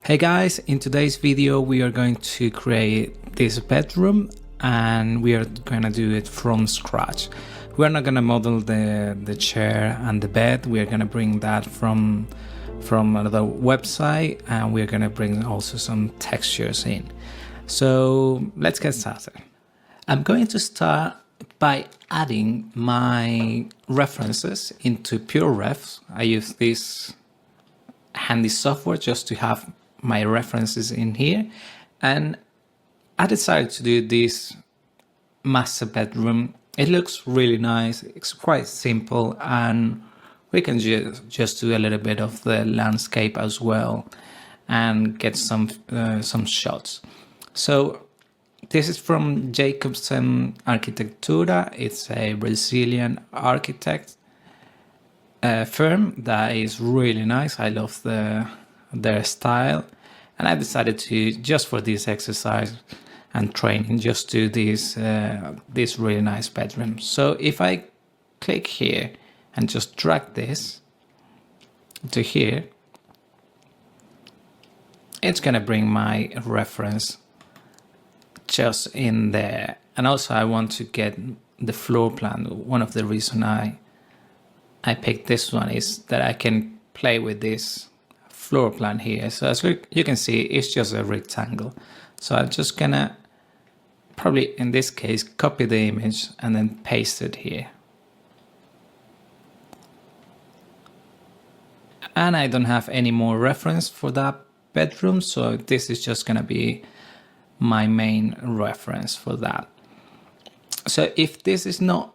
Hey guys, in today's video we are going to create this bedroom and we are gonna do it from scratch. We're not gonna model the chair and the bed. We are gonna bring that from another website, and we're gonna bring also some textures in. So let's get started. I'm going to start by adding my references into PureRef. I use this handy software just to have my references in here, and I decided to do this master bedroom. It looks really nice, it's quite simple, and we can just do a little bit of the landscape as well and get some shots. So this is from Jacobsen Arquitectura. It's a Brazilian architect firm that is really nice. I love their style, and I decided to, just for this exercise and training, just do this really nice bedroom. So if I click here and just drag this to here, it's gonna bring my reference just in there. And also I want to get the floor plan. One of the reasons I picked this one is that I can play with this floor plan here. So as you can see, it's just a rectangle. So I'm just gonna probably in this case copy the image and then paste it here. And I don't have any more reference for that bedroom, so this is just gonna be my main reference for that. So if this is not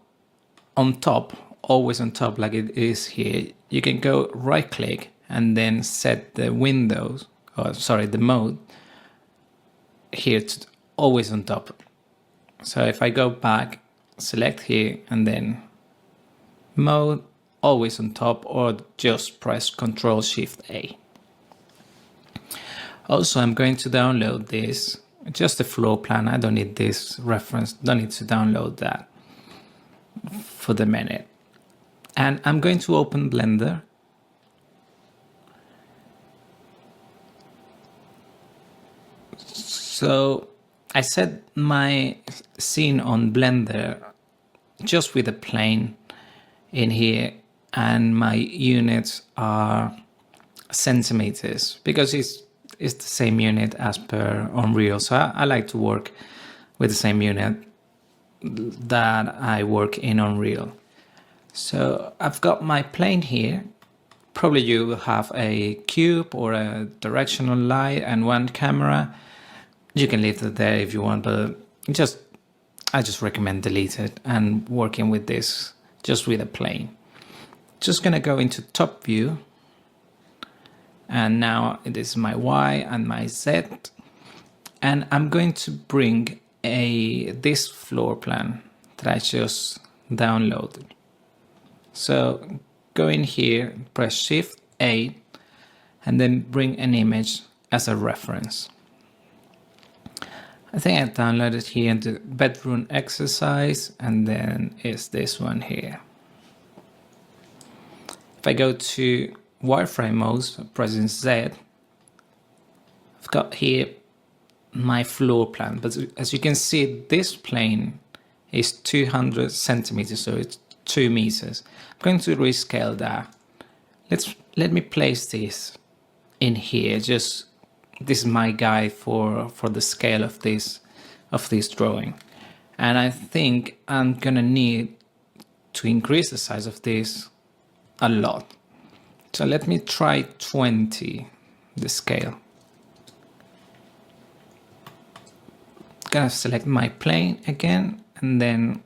on top, always on top like it is here, you can go right click and then set the windows, or sorry, the mode here to always on top. So if I go back, select here and then mode, always on top, or just press Ctrl Shift A. Also, I'm going to download this, just the floor plan. I don't need this reference, don't need to download that for the minute. And I'm going to open Blender. So I set my scene on Blender just with a plane in here, and my units are centimeters because it's the same unit as per Unreal. So I like to work with the same unit that I work in Unreal. So I've got my plane here. Probably you will have a cube or a directional light and one camera. You can leave it there if you want, but I just recommend delete it and working with this just with a plane. Just gonna go into top view, and now it is my Y and my Z, and I'm going to bring this floor plan that I just downloaded. So go in here, press Shift A, and then bring an image as a reference. I think I downloaded here the bedroom exercise, and then it's this one here. If I go to wireframe mode, pressing Z, I've got here my floor plan. But as you can see, this plane is 200 centimeters, so it's 2 meters. I'm going to rescale that. Let me place this in here. Just this is my guide for the scale of this drawing, and I think I'm gonna need to increase the size of this a lot. So let me try 20, the scale. Gonna select my plane again, and then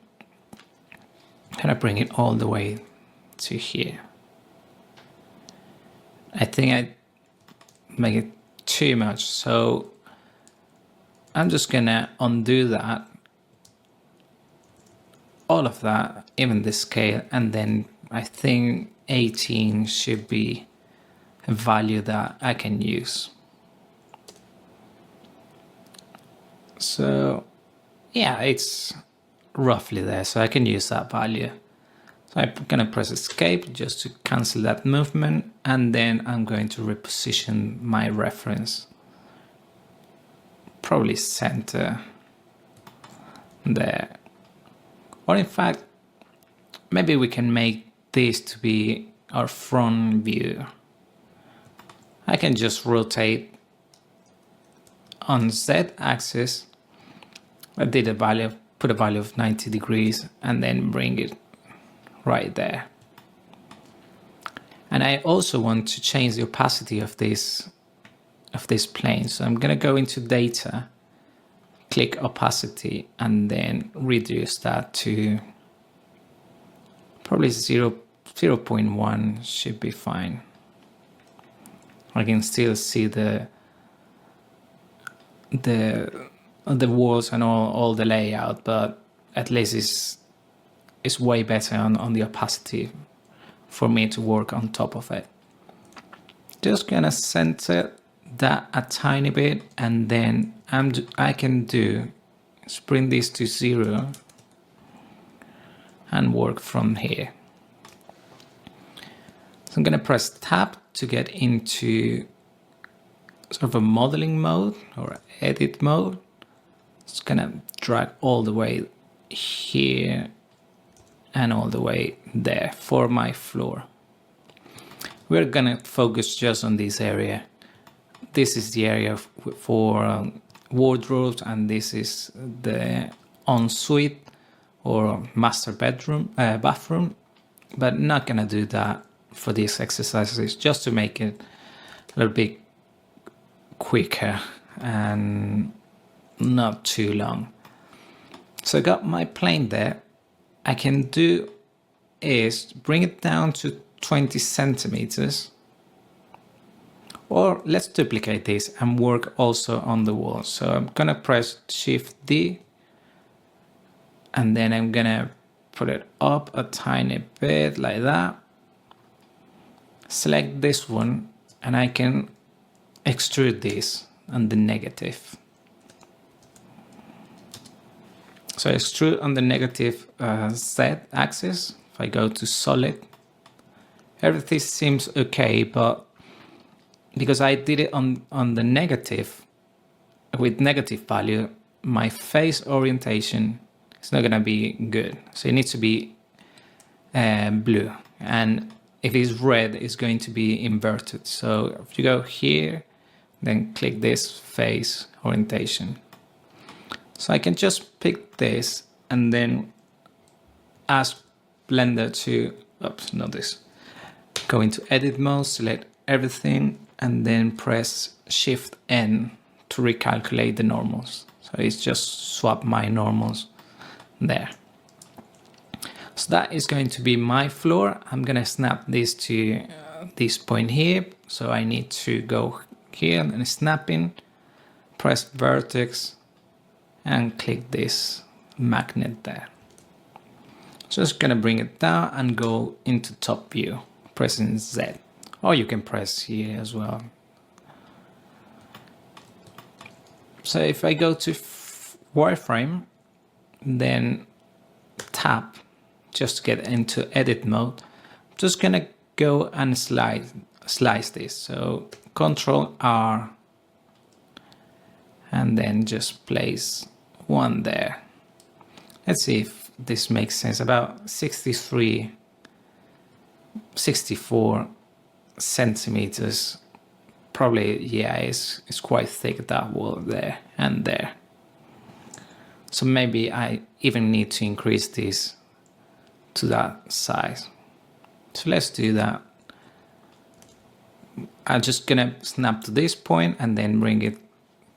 gonna bring it all the way to here. I think I make it too much, so I'm just gonna undo that, all of that, even the scale, and then I think 18 should be a value that I can use. So yeah, it's roughly there, so I can use that value. So I'm gonna press escape just to cancel that movement, and then I'm going to reposition my reference. Probably center there. Or in fact, maybe we can make this to be our front view. I can just rotate on Z axis. I did a value, put a value of 90 degrees and then bring it right there. And I also want to change the opacity of this plane. So I'm gonna go into data, click opacity, and then reduce that to probably 0.1 should be fine. I can still see the walls and all the layout, but at least it's way better on the opacity for me to work on top of it. Just gonna center that a tiny bit, and then I can bring this to 0 and work from here. So I'm gonna press tab to get into sort of a modeling mode or edit mode. It's gonna drag all the way here and all the way there for my floor. We're gonna focus just on this area. This is the area for wardrobes, and this is the ensuite or master bedroom, bathroom, but not gonna do that for these exercises, just to make it a little bit quicker and not too long. So I got my plane there. I can do is bring it down to 20 centimeters, or let's duplicate this and work also on the wall. So I'm gonna press Shift D, and then I'm gonna put it up a tiny bit like that. Select this one, and I can extrude this on the negative. So extrude on the negative Z axis. If I go to solid, everything seems okay, but because I did it on the negative, with negative value, my face orientation is not gonna be good. So it needs to be blue, and if it's red, it's going to be inverted. So if you go here, then click this face orientation. So I can just pick this and then ask Blender to, oops, not this. Go into edit mode, select everything, and then press Shift N to recalculate the normals. So it's just swap my normals there. So that is going to be my floor. I'm gonna snap this to this point here. So I need to go here and snap in, press vertex, and click this magnet there. Just gonna bring it down and go into top view, pressing Z. Or you can press here as well. So if I go to wireframe, then tab, just to get into edit mode, I'm just gonna go and slice this. So Control R, and then just place one there. Let's see if this makes sense. About 64 centimeters. Probably, yeah, it's quite thick, that wall there and there. So maybe I even need to increase this to that size. So let's do that. I'm just gonna snap to this point and then bring it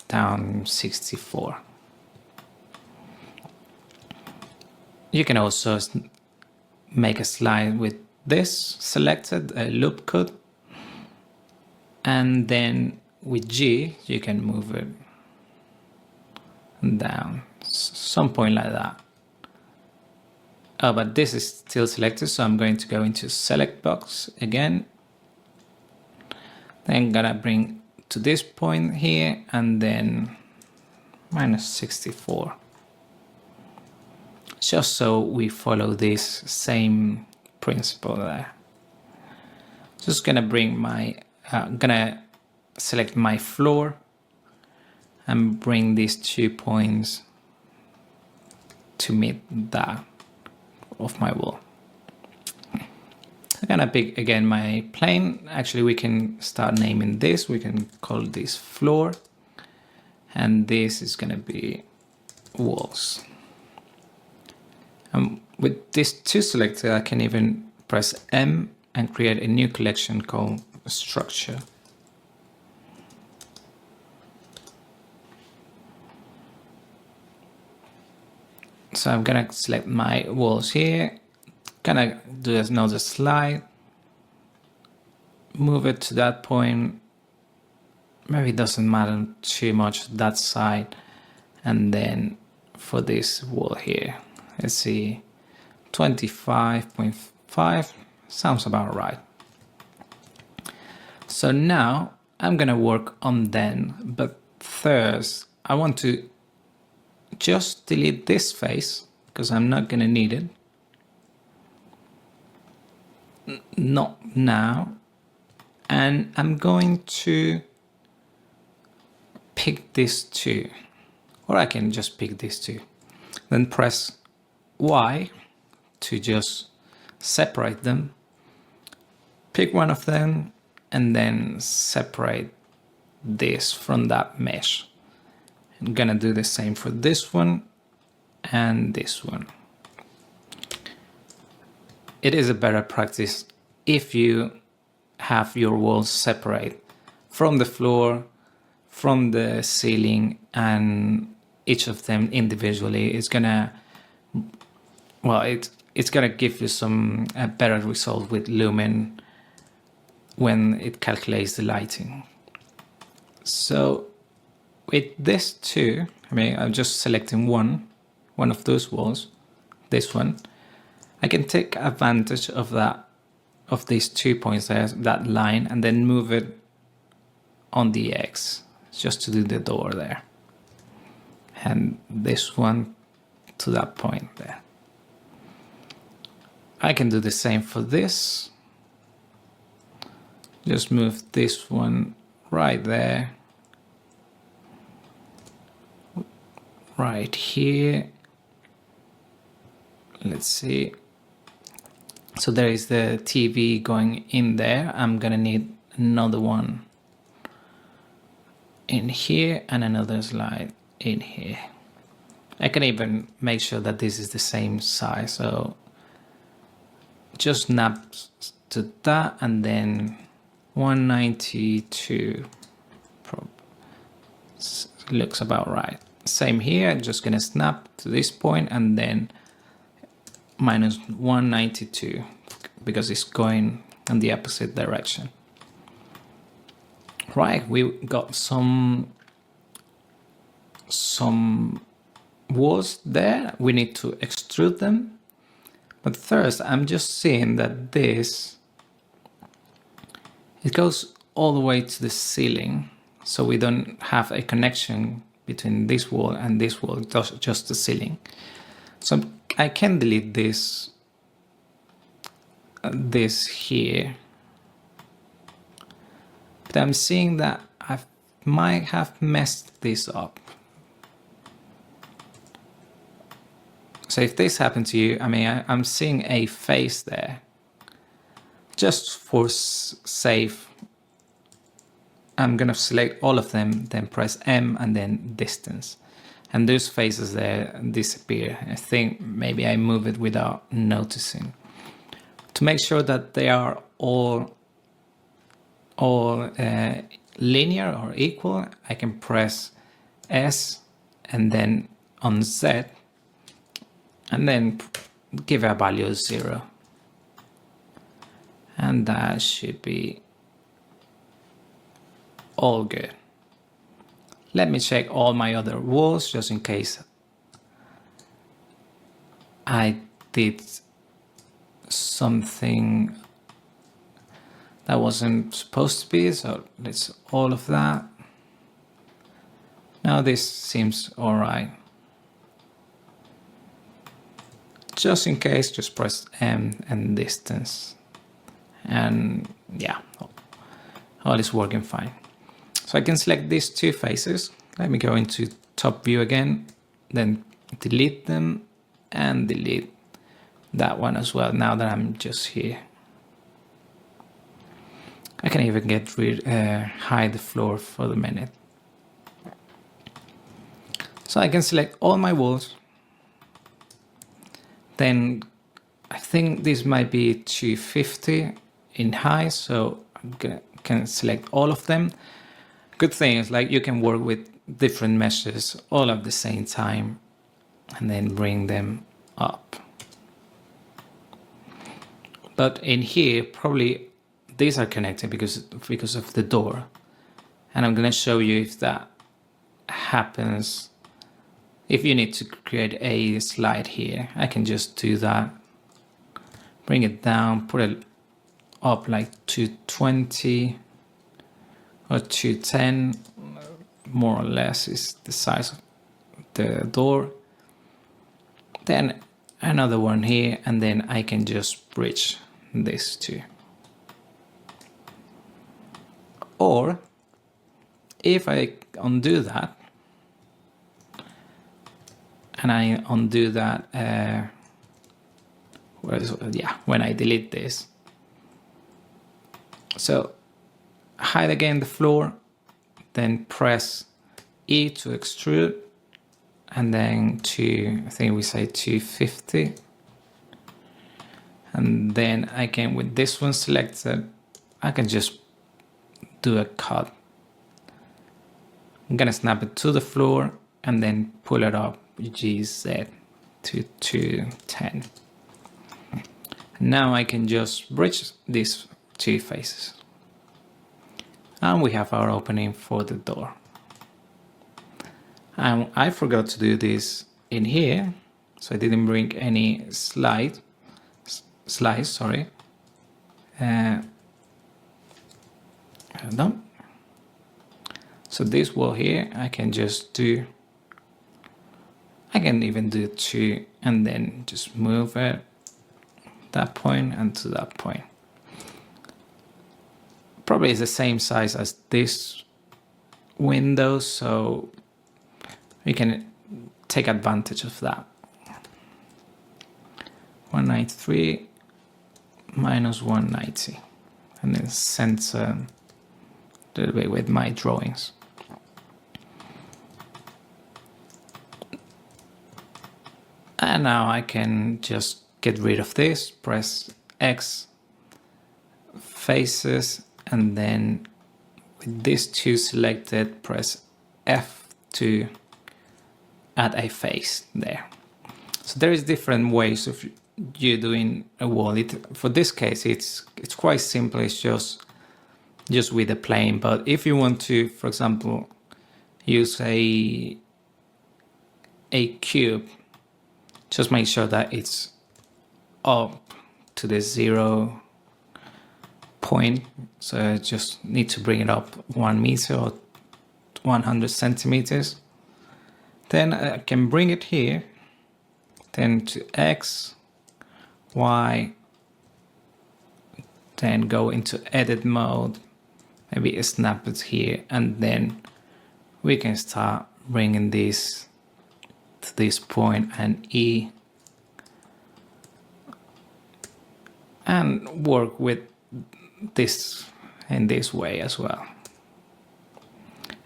down 64. You can also make a slide with this selected, a loop cut, and then with G you can move it down some point like that. Oh, but this is still selected, so I'm going to go into select box again. Then I'm gonna bring to this point here and then minus 64. Just so we follow this same principle there. Just gonna bring my, gonna select my floor and bring these 2 points to meet that of my wall. I'm gonna pick again my plane. Actually, we can start naming this. We can call this floor, and this is gonna be walls. And with these two selected, I can even press M and create a new collection called structure. So I'm gonna select my walls here, gonna do another slide, move it to that point. Maybe it doesn't matter too much that side. And then for this wall here, let's see, 25.5 sounds about right. So now I'm gonna work on them, but first I want to just delete this face because I'm not gonna need it. Not now. And I'm going to pick these two, or I can just pick these two. Then press Y to just separate them. Pick one of them and then separate this from that mesh. I'm gonna do the same for this one and this one. It is a better practice if you have your walls separate from the floor, from the ceiling, and each of them individually is gonna, well, it's gonna give you some a better result with Lumen when it calculates the lighting. So with this two, I mean, I'm just selecting one of those walls, this one. I can take advantage of that, of these 2 points there, that line, and then move it on the X just to do the door there. And this one to that point there. I can do the same for this. Just move this one right there. Right here. Let's see. So there is the TV going in there. I'm gonna need another one in here and another slide in here. I can even make sure that this is the same size. So just snap to that and then 192 looks about right. Same here, I'm just gonna snap to this point and then minus 192 because it's going in the opposite direction. Right, we got some walls there. We need to extrude them. But first, I'm just seeing that this, it goes all the way to the ceiling. So we don't have a connection between this wall and this wall, just the ceiling. So I can delete this here. But I'm seeing that I might have messed this up. So if this happened to you, I mean, I'm seeing a face there. Just for safe, I'm gonna select all of them, then press M and then distance. And those faces there disappear. I think maybe I move it without noticing. To make sure that they are all linear or equal, I can press S and then on Z and then give a value of 0. And that should be all good. Let me check all my other walls just in case I did something that wasn't supposed to be. So let's all of that. Now this seems all right. just in case, just press M and distance. And yeah, all is working fine. So I can select these two faces. Let me go into top view again, then delete them and delete that one as well. Now that I'm just here, I can even get rid, hide the floor for the minute. So I can select all my walls. Then I think this might be 250 in height, so I can select all of them. Good thing is like you can work with different meshes all at the same time and then bring them up. But in here, probably these are connected because of the door. And I'm going to show you if that happens. If you need to create a slide here, I can just do that. Bring it down, put it up like 220 or 210, more or less is the size of the door. Then another one here, and then I can just bridge this two. Or if I undo that, and I undo that, when I delete this. So hide again the floor, then press E to extrude, and then I think we say 250. And then I can, with this one selected, I can just do a cut. I'm gonna snap it to the floor and then pull it up GZ to 210. Now I can just bridge these two faces. And we have our opening for the door. And I forgot to do this in here, so I didn't bring any slides, sorry. No. So this wall here, I can just do, I can even do 2 and then just move it that point and to that point. Probably is the same size as this window, so we can take advantage of that. 193 minus 190, and then center a little bit with my drawings. And now I can just get rid of this, press X, faces, and then with these two selected, press F to add a face there. So there is different ways of you doing a wall. For this case, it's quite simple. It's just with a plane. But if you want to, for example, use a cube, just make sure that it's up to the 0 point. So I just need to bring it up 1 meter or 100 centimeters. Then I can bring it here, then to X, Y, then go into edit mode, maybe snap it here, and then we can start bringing this to this point and E, and work with this in this way as well.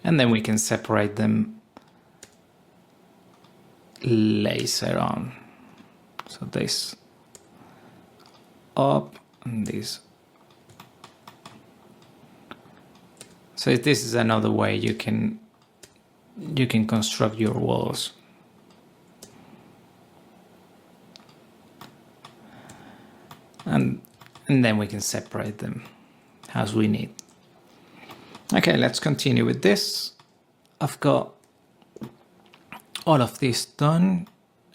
And then we can separate them later on. So this up and this. So this is another way you can construct your walls. And then we can separate them as we need. Okay, let's continue with this. I've got all of this done.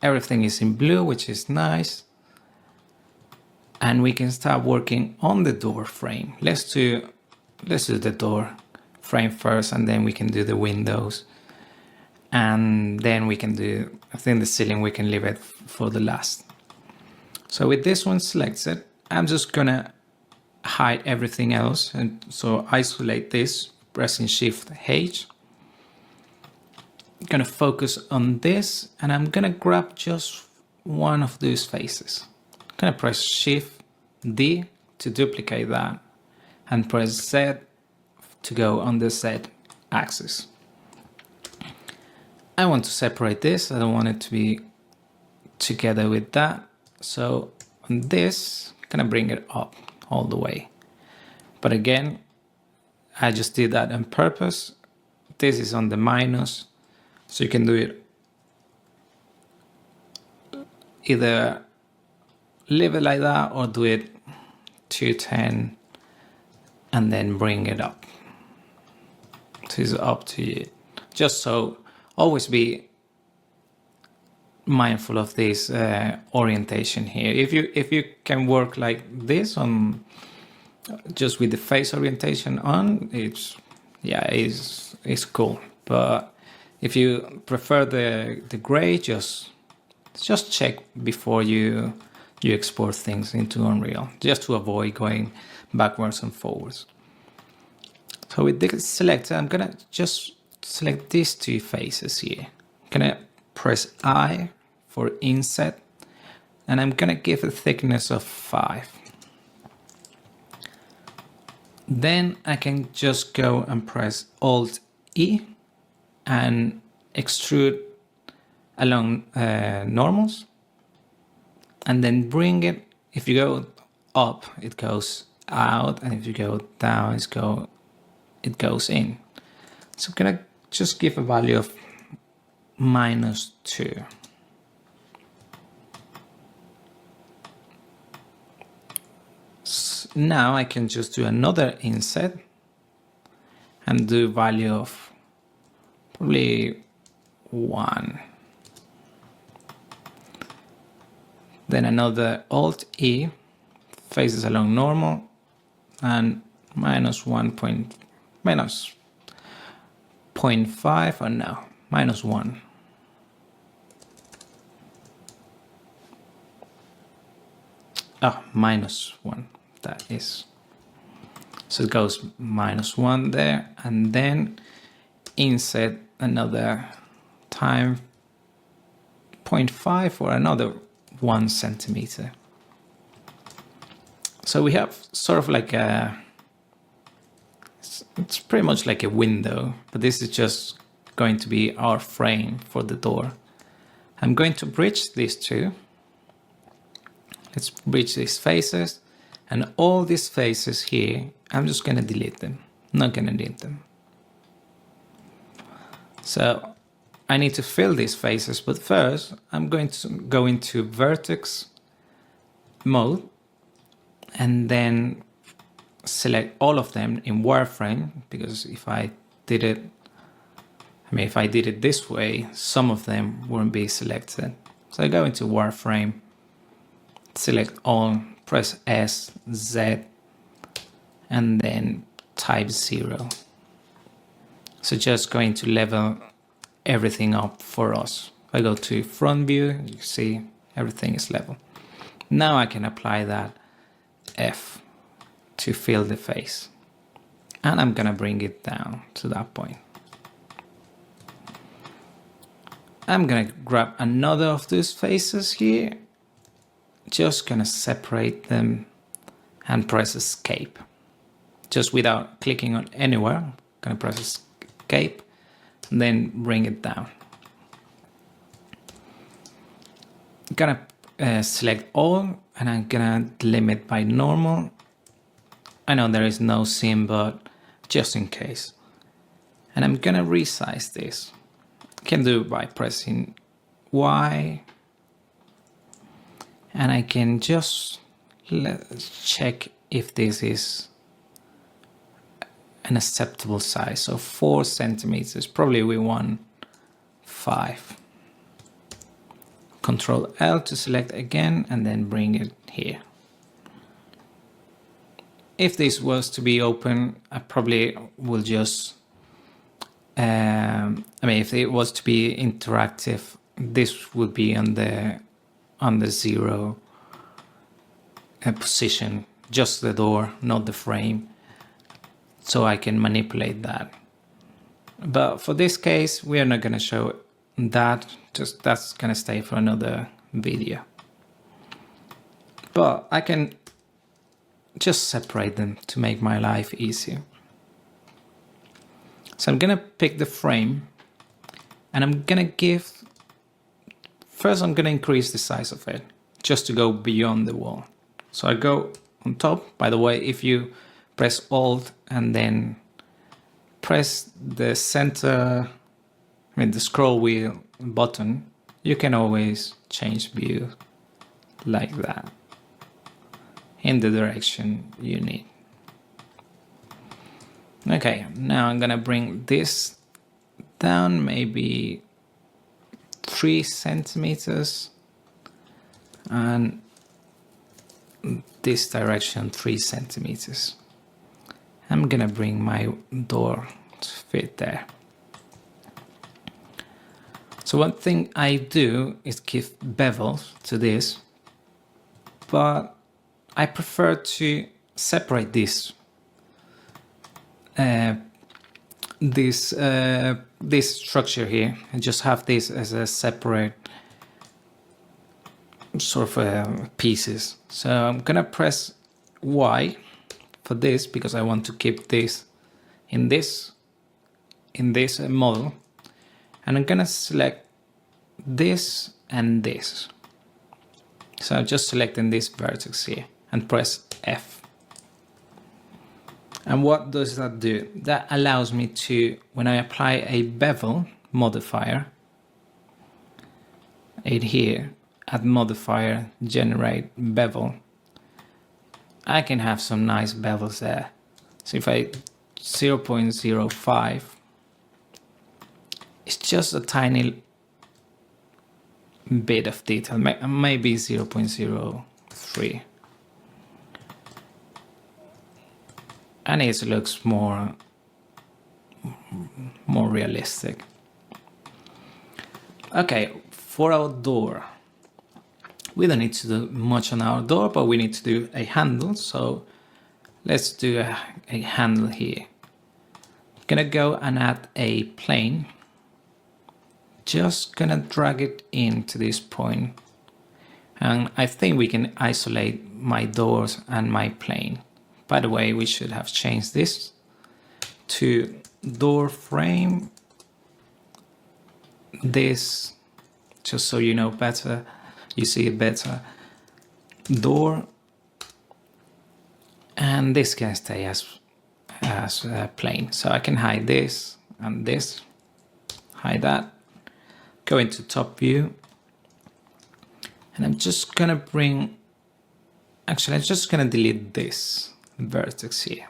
Everything is in blue, which is nice. And we can start working on the door frame. Let's do the door frame first, and then we can do the windows. And then we can do, I think the ceiling we can leave it for the last. So with this one selected, I'm just gonna hide everything else, and so isolate this, pressing Shift H. I'm gonna focus on this, and I'm gonna grab just one of these faces. I'm gonna press Shift D to duplicate that, and press Z to go on the Z axis. I want to separate this. I don't want it to be together with that. So on this, I'm gonna bring it up all the way. But again, I just did that on purpose. This is on the minus, so you can do it either leave it like that or do it 210 and then bring it up. So it's up to you. Just so always be mindful of this orientation here. If you can work like this on just with the face orientation on, it's cool. But if you prefer the gray, just check before you export things into Unreal, just to avoid going backwards and forwards. So with this selector, I'm gonna just select these two faces here. I'm gonna press I for inset, and I'm gonna give a thickness of 5. Then I can just go and press Alt E and extrude along normals, and then bring it. If you go up, it goes out, and if you go down, it goes in. So I'm gonna just give a value of -2. Now I can just do another inset and do value of probably 1. Then another Alt E, faces along normal, and -0.5, or no, -1. -1, that is. So it goes -1 there, and then inset another time 0.5 or another 1 centimeter. So we have sort of like it's pretty much like a window, but this is just going to be our frame for the door. I'm going to bridge these two. Let's bridge these faces, and all these faces here, I'm just gonna delete them, not gonna delete them. So I need to fill these faces, but first I'm going to go into vertex mode and then select all of them in wireframe, because if I did it this way, some of them wouldn't be selected. So I go into wireframe, select all, press S, Z, and then type 0. So just going to level everything up for us. If I go to front view, you see everything is level. Now I can apply that F to fill the face, and I'm gonna bring it down to that point. I'm gonna grab another of these faces here, just gonna separate them and press escape, just without clicking on anywhere. Gonna press escape and then bring it down. Gonna select all, and I'm gonna limit by normal. I know there is no seam, but just in case. And I'm gonna resize this. Can do it by pressing Y, and I can just check if this is an acceptable size. So 4 centimeters, probably we want 5. Control L to select again, and then bring it here. If this was to be open, I probably will just, if it was to be interactive, this would be on the 0 position, just the door, not the frame, so I can manipulate that. But for this case, we are not going to show that, just that's going to stay for another video. But I can just separate them to make my life easier. So I'm going to pick the frame, and I'm going to give, first I'm going to increase the size of it, just to go beyond the wall. So I go on top. By the way, if you press Alt and then press the center, the scroll wheel button, you can always change view like that in the direction you need. Okay, now I'm gonna bring this down maybe 3 centimeters, and this direction 3 centimeters. I'm gonna bring my door to fit there. So one thing I do is give bevels to this, but I prefer to separate this structure here and just have this as a separate sort of pieces. So I'm gonna press Y for this because I want to keep this in this model, and I'm gonna select this and this. So I'm just selecting this vertex here and press F. And what does that do? That allows me to, when I apply a bevel modifier, it here, add modifier, generate bevel, I can have some nice bevels there. So if I 0.05, it's just a tiny bit of detail, maybe 0.03. And it looks more realistic. Okay, for our door, we don't need to do much on our door, but we need to do a handle. So let's do a handle here. I'm gonna go and add a plane. Just gonna drag it into this point. And I think we can isolate my doors and my plane. By the way, we should have changed this to door frame. This, just so you know better, you see it better. Door, and this can stay as plain. So I can hide this and this, hide that. Go into top view, and I'm just gonna bring. Actually, I'm just gonna delete this vertex here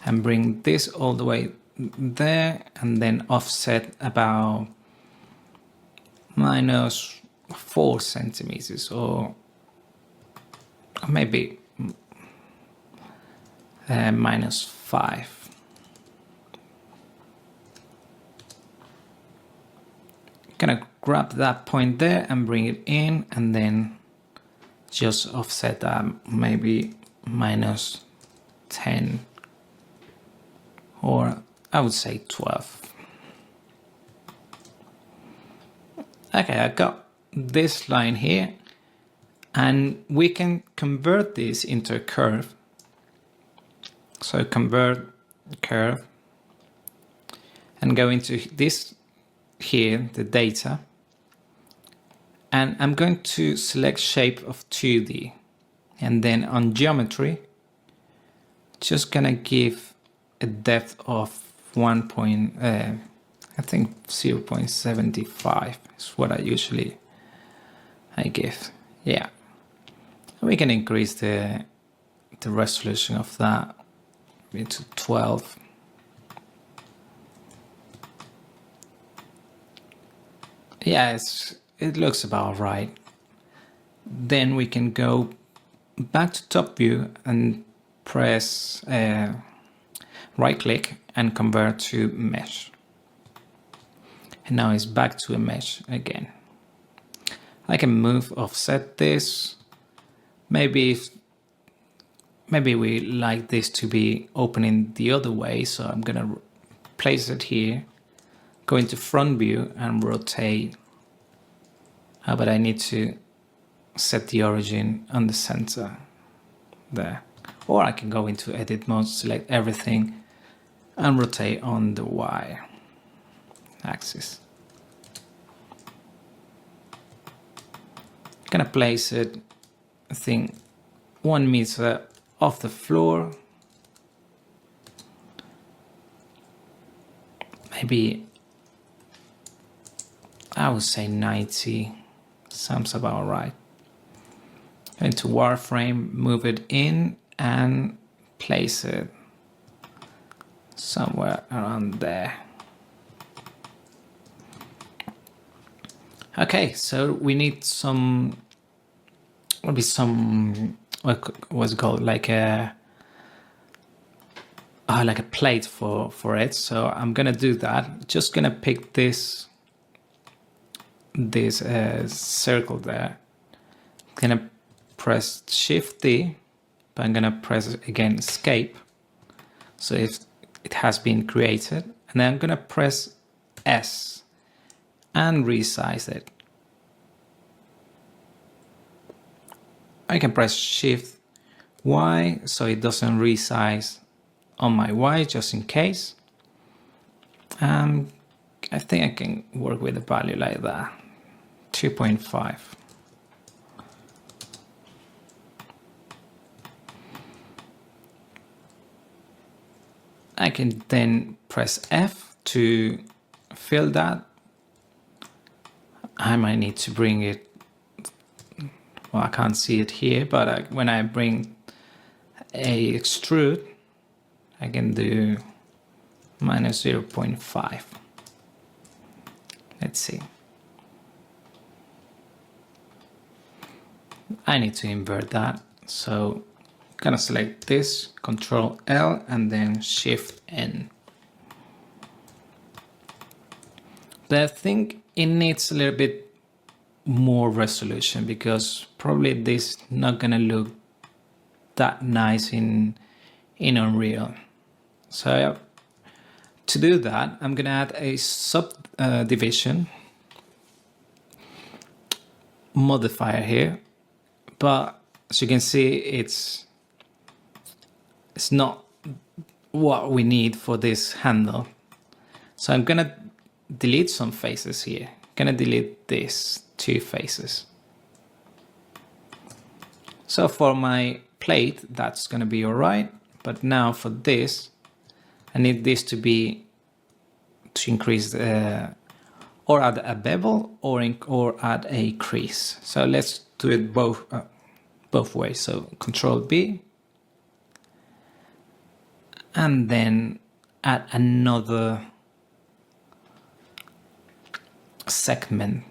and bring this all the way there, and then offset about -4 centimeters, or maybe -5. Gonna grab that point there and bring it in, and then just offset that maybe -10, or I would say 12. Okay, I got this line here, and we can convert this into a curve. So convert curve and go into this here, the data, and I'm going to select shape of 2D, and then on geometry, just gonna give a depth of 0.75 is what I usually give. Yeah, we can increase the resolution of that into 12. Yeah, it looks about right. Then we can go back to top view and press right click and convert to mesh. And now it's back to a mesh again. I can move, offset this, Maybe maybe we like this to be opening the other way, so I'm gonna place it here, go into front view and rotate. But I need to set the origin on the center there. Or I can go into edit mode, select everything and rotate on the Y axis. I'm gonna place it, I think, 1 meter off the floor. Maybe I would say 90. Sounds about right. Into wireframe, move it in and place it somewhere around there. Okay, so we need some, maybe some, what's it called, like a plate for it. So I'm gonna do that. Just gonna pick this circle there. Gonna press Shift D, but I'm gonna press again Escape. So if it has been created, and then I'm gonna press S and resize it. I can press Shift Y so it doesn't resize on my Y, just in case. I think I can work with a value like that, 2.5. I can then press F to fill that. I might need to bring it, well, I can't see it here, but when I bring a extrude, I can do minus 0.5. Let's see. I need to invert that, so I'm gonna select this, Control L and then Shift N. But I think it needs a little bit more resolution because probably this is not gonna look that nice in Unreal. So to do that, I'm gonna add a subdivision modifier here, but as you can see, it's not what we need for this handle. So I'm gonna delete some faces here. I'm gonna delete these 2 faces. So for my plate, that's gonna be all right. But now for this, I need this to increase or add a bevel or add a crease. So let's do it both ways. So Control B, and then add another segment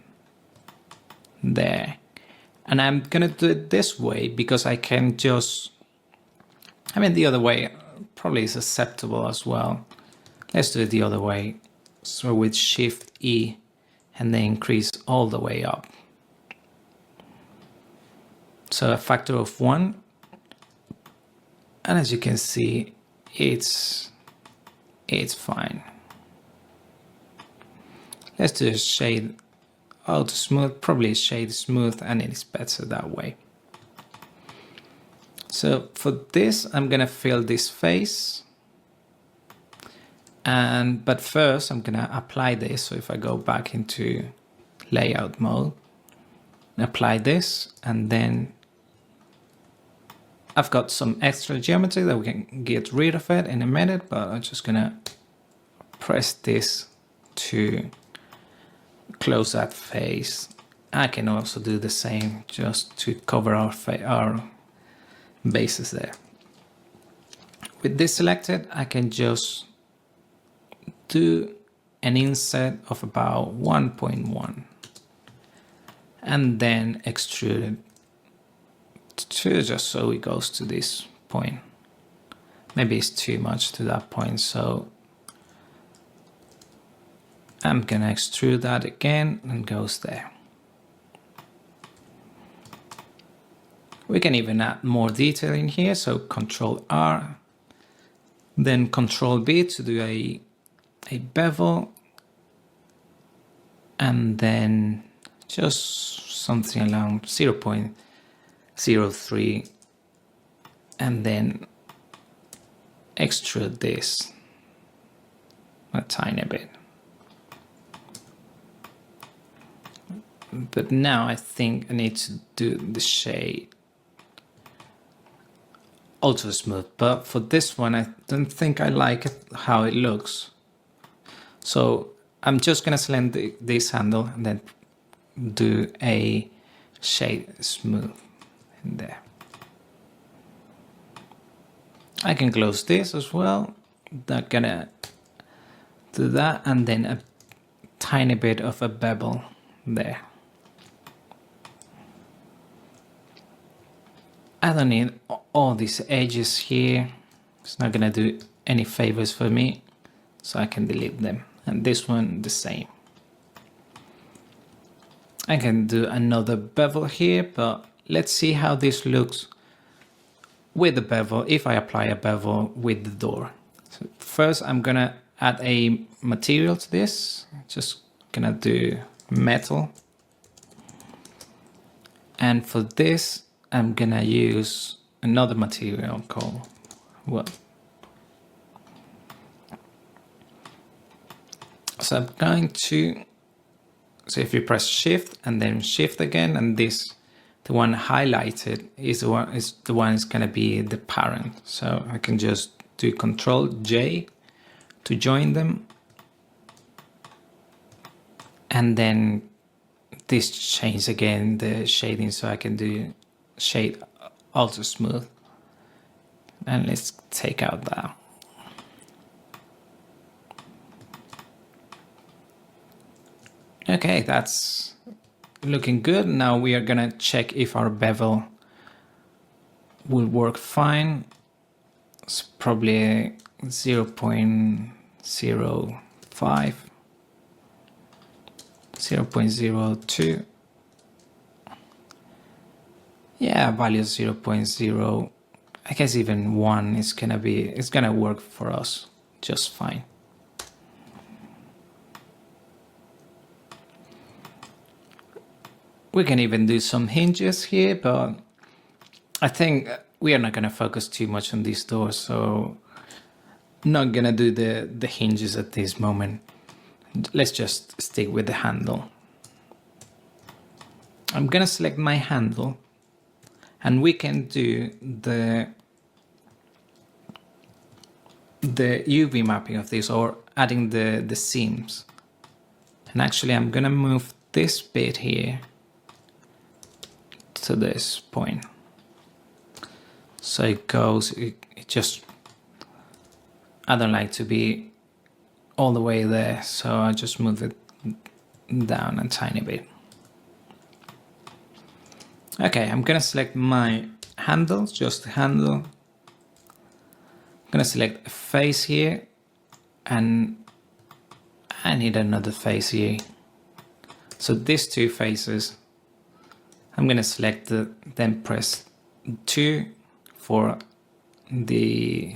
there. And I'm gonna do it this way because I can just, I mean, the other way probably is acceptable as well. Let's do it the other way. So with Shift E and then increase all the way up. So a factor of 1. And as you can see, it's fine. Let's do a shade auto smooth, probably a shade smooth, and it is better that way. So for this, I'm gonna fill this face. But first I'm gonna apply this. So if I go back into layout mode, apply this, and then I've got some extra geometry that we can get rid of it in a minute, but I'm just gonna press this to close that face. I can also do the same just to cover our bases there. With this selected, I can just do an inset of about 1.1 and then extrude it to just so it goes to this point. Maybe it's too much to that point, so I'm gonna extrude that again and goes there. We can even add more detail in here, so Control R, then Control B to do a bevel, and then just something around 0.03, and then extrude this a tiny bit. But now I think I need to do the shade Ultra Smooth, but for this one I don't think I like it how it looks. So I'm just gonna select this handle and then do a shade smooth in there. I can close this as well. Not gonna do that, and then a tiny bit of a bevel there. I don't need all these edges here. It's not gonna do any favors for me, so I can delete them. And this one the same. I can do another bevel here, but let's see how this looks with the bevel if I apply a bevel with the door. So first I'm gonna add a material to this. Just gonna do metal. And for this I'm gonna use another material called wood. So I'm going to, so if you press Shift and then Shift again, and this, the one highlighted is the one is gonna be the parent. So I can just do Control J to join them, and then this changes again the shading, so I can do shade Ultra Smooth, and let's take out that. Okay, that's looking good. Now we are gonna check if our bevel will work fine. It's probably 0.05, 0.02. Yeah, value 0.0. I guess even 1 is gonna work for us just fine. We can even do some hinges here, but I think we are not gonna focus too much on these doors, so not gonna do the hinges at this moment. Let's just stick with the handle. I'm gonna select my handle, and we can do the UV mapping of this, or adding the seams. And actually I'm gonna move this bit here to this point, so it goes, it just, I don't like to be all the way there, so I just move it down a tiny bit. Okay, I'm gonna select my handles, just the handle. I'm gonna select a face here, and I need another face here. So these two faces, I'm gonna select then press 2 for the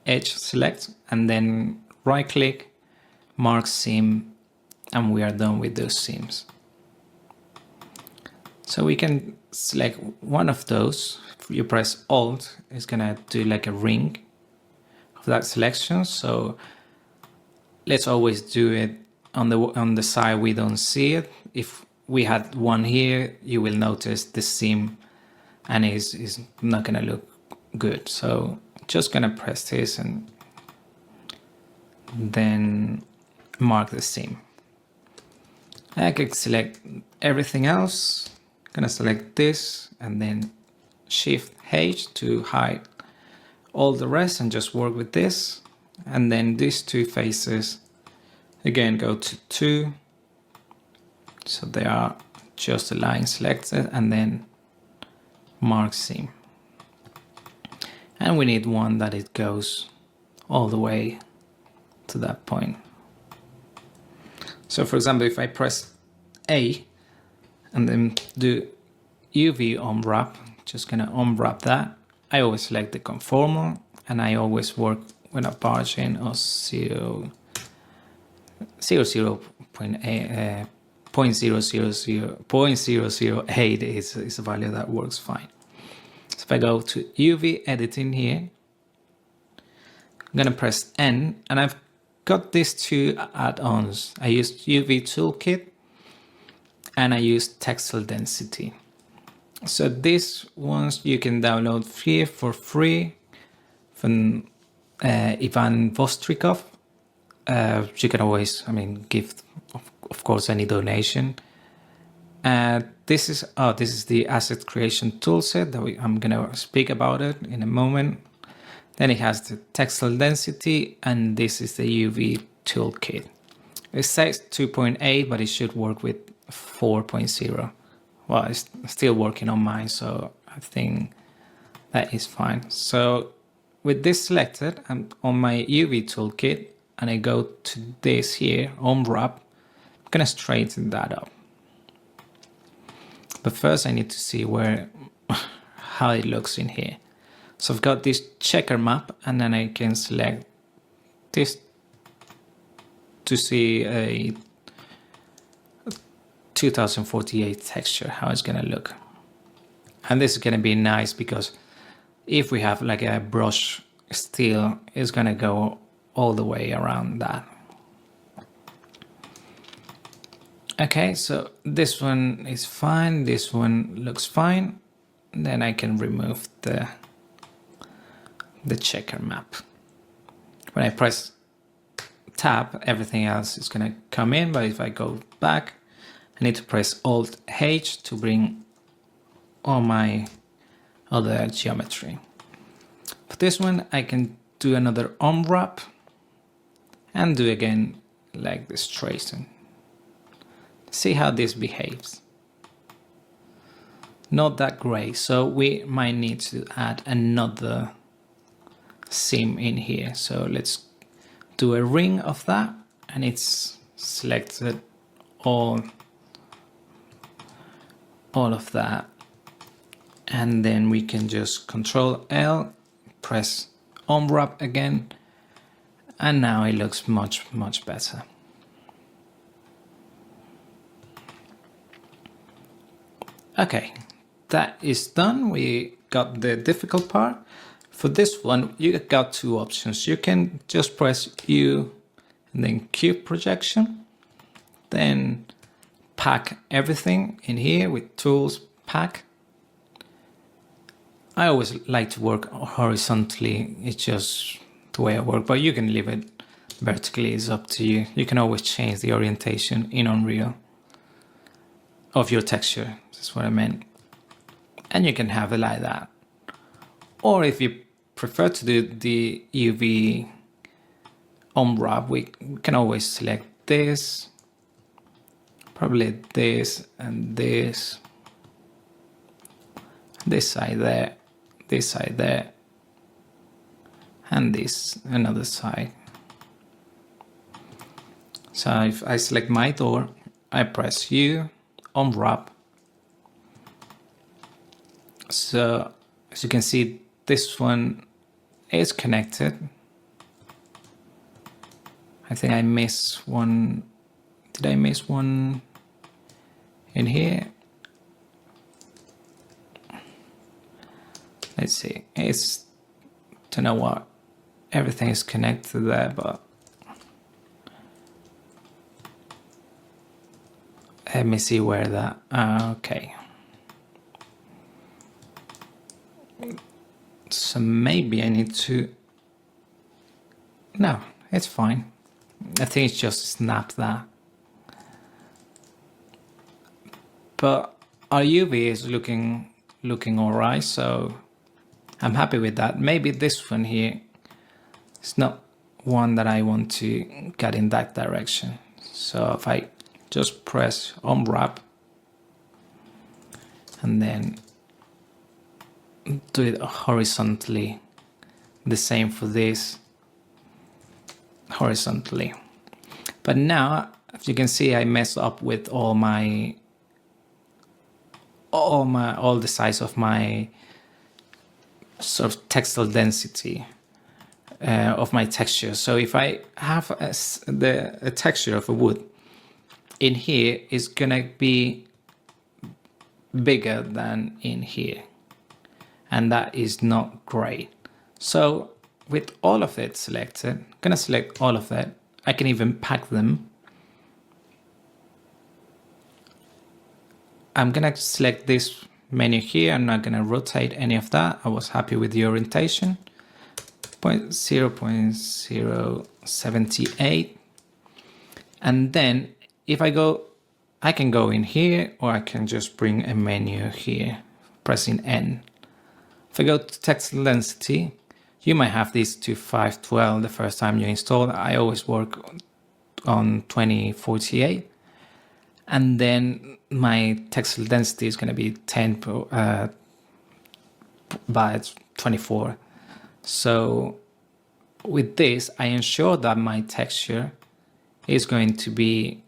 edge select, and then right click, mark seam, and we are done with those seams. So we can select one of those. If you press Alt, it's gonna do like a ring of that selection. So let's always do it on the side we don't see it. If we had one here, you will notice the seam, and is not gonna look good. So just gonna press this and then mark the seam. I can select everything else. Gonna select this and then Shift H to hide all the rest and just work with this. And then these two faces, again go to 2, so they are just a line selected, and then mark seam. And we need one that it goes all the way to that point. So for example, if I press A and then do UV unwrap just gonna unwrap that. I always select the conformal, and I always work with a margin of 0.008 is a value that works fine. So if I go to UV editing here, I'm gonna press N, and I've got these two add-ons. I use UV Toolkit and I use Textile Density. So these ones you can download here for free from Ivan Vostrikov. You can always, give, of course, any donation. This is the asset creation toolset that I'm gonna speak about it in a moment. Then it has the textile density, and this is the UV toolkit. It says 2.8, but it should work with 4.0. Well, it's still working on mine, so I think that is fine. So with this selected, I'm on my UV toolkit, and I go to this here, unwrap. I'm gonna straighten that up. But first I need to see how it looks in here. So I've got this checker map, and then I can select this to see a 2048 texture, how it's gonna look. And this is gonna be nice because if we have like a brush steel, it's gonna go all the way around that. Okay, so this one is fine, this one looks fine. Then I can remove the checker map. When I press tab, everything else is gonna come in, but if I go back, I need to press Alt H to bring all my other geometry. For this one, I can do another unwrap and do again like this tracing. See how this behaves. Not that great, so we might need to add another seam in here. So let's do a ring of that, and it's selected all of that, and then we can just Control L, press unwrap again, and now it looks much better. Okay, that is done. We got the difficult part. For this one, you got two options. You can just press U and then cube projection, then pack everything in here with tools, pack. I always like to work horizontally. It's just the way I work, but you can leave it vertically. It's up to you. You can always change the orientation in Unreal of your texture. That's what I meant. And you can have it like that. Or if you prefer to do the UV unwrap, we can always select this, probably this and this side there, this side there, and this another side. So if I select my door, I press U, unwrap. So as you can see, this one is connected. I think I missed one. Did I miss one in here? Let's see. It's, don't know what. Everything is connected there, but let me see where that. Okay. So maybe I need to. No, it's fine. I think it's just snap that. But our UV is looking alright, so I'm happy with that. Maybe this one here is not one that I want to get in that direction. So if I just press unwrap and then do it horizontally, the same for this, horizontally. But now, as you can see, I messed up with all my all the size of my sort of textile density of my texture. So if I have a texture of a wood in here, is gonna be bigger than in here, and that is not great. So with all of it selected, I'm gonna select all of it. I can even pack them. I'm gonna select this menu here. I'm not gonna rotate any of that. I was happy with the orientation. 0.078. And then if I go, I can go in here, or I can just bring a menu here, pressing N. If I go to textile density, you might have this to 512 the first time you install. I always work on 2048. And then my textile density is going to be 10 by 24. So with this, I ensure that my texture is going to be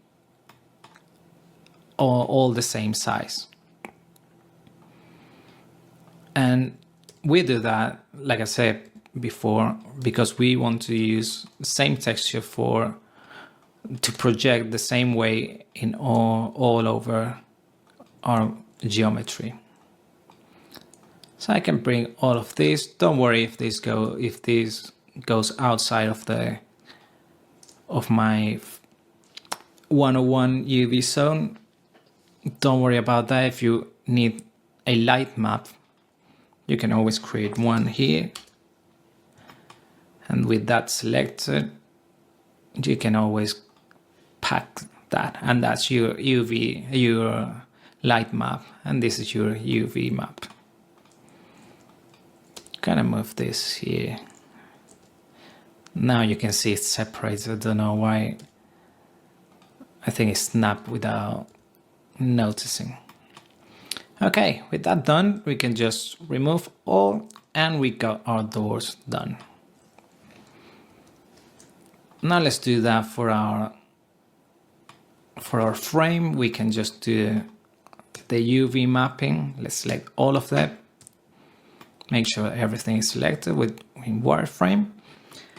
all the same size. And we do that, like I said before, because we want to use the same texture to project the same way in all over our geometry. So I can bring all of this. Don't worry if this goes outside of my 101 UV zone. Don't worry about that. If you need a light map, you can always create one here. And with that selected, you can always pack that, and that's your light map, and this is your UV map. Gonna move this here. Now you can see it's separated. I don't know why. I think it snapped without noticing. Okay, with that done, we can just remove all, and we got our doors done. Now let's do that for our frame. We can just do the UV mapping. Let's select all of that. Make sure everything is selected in wireframe.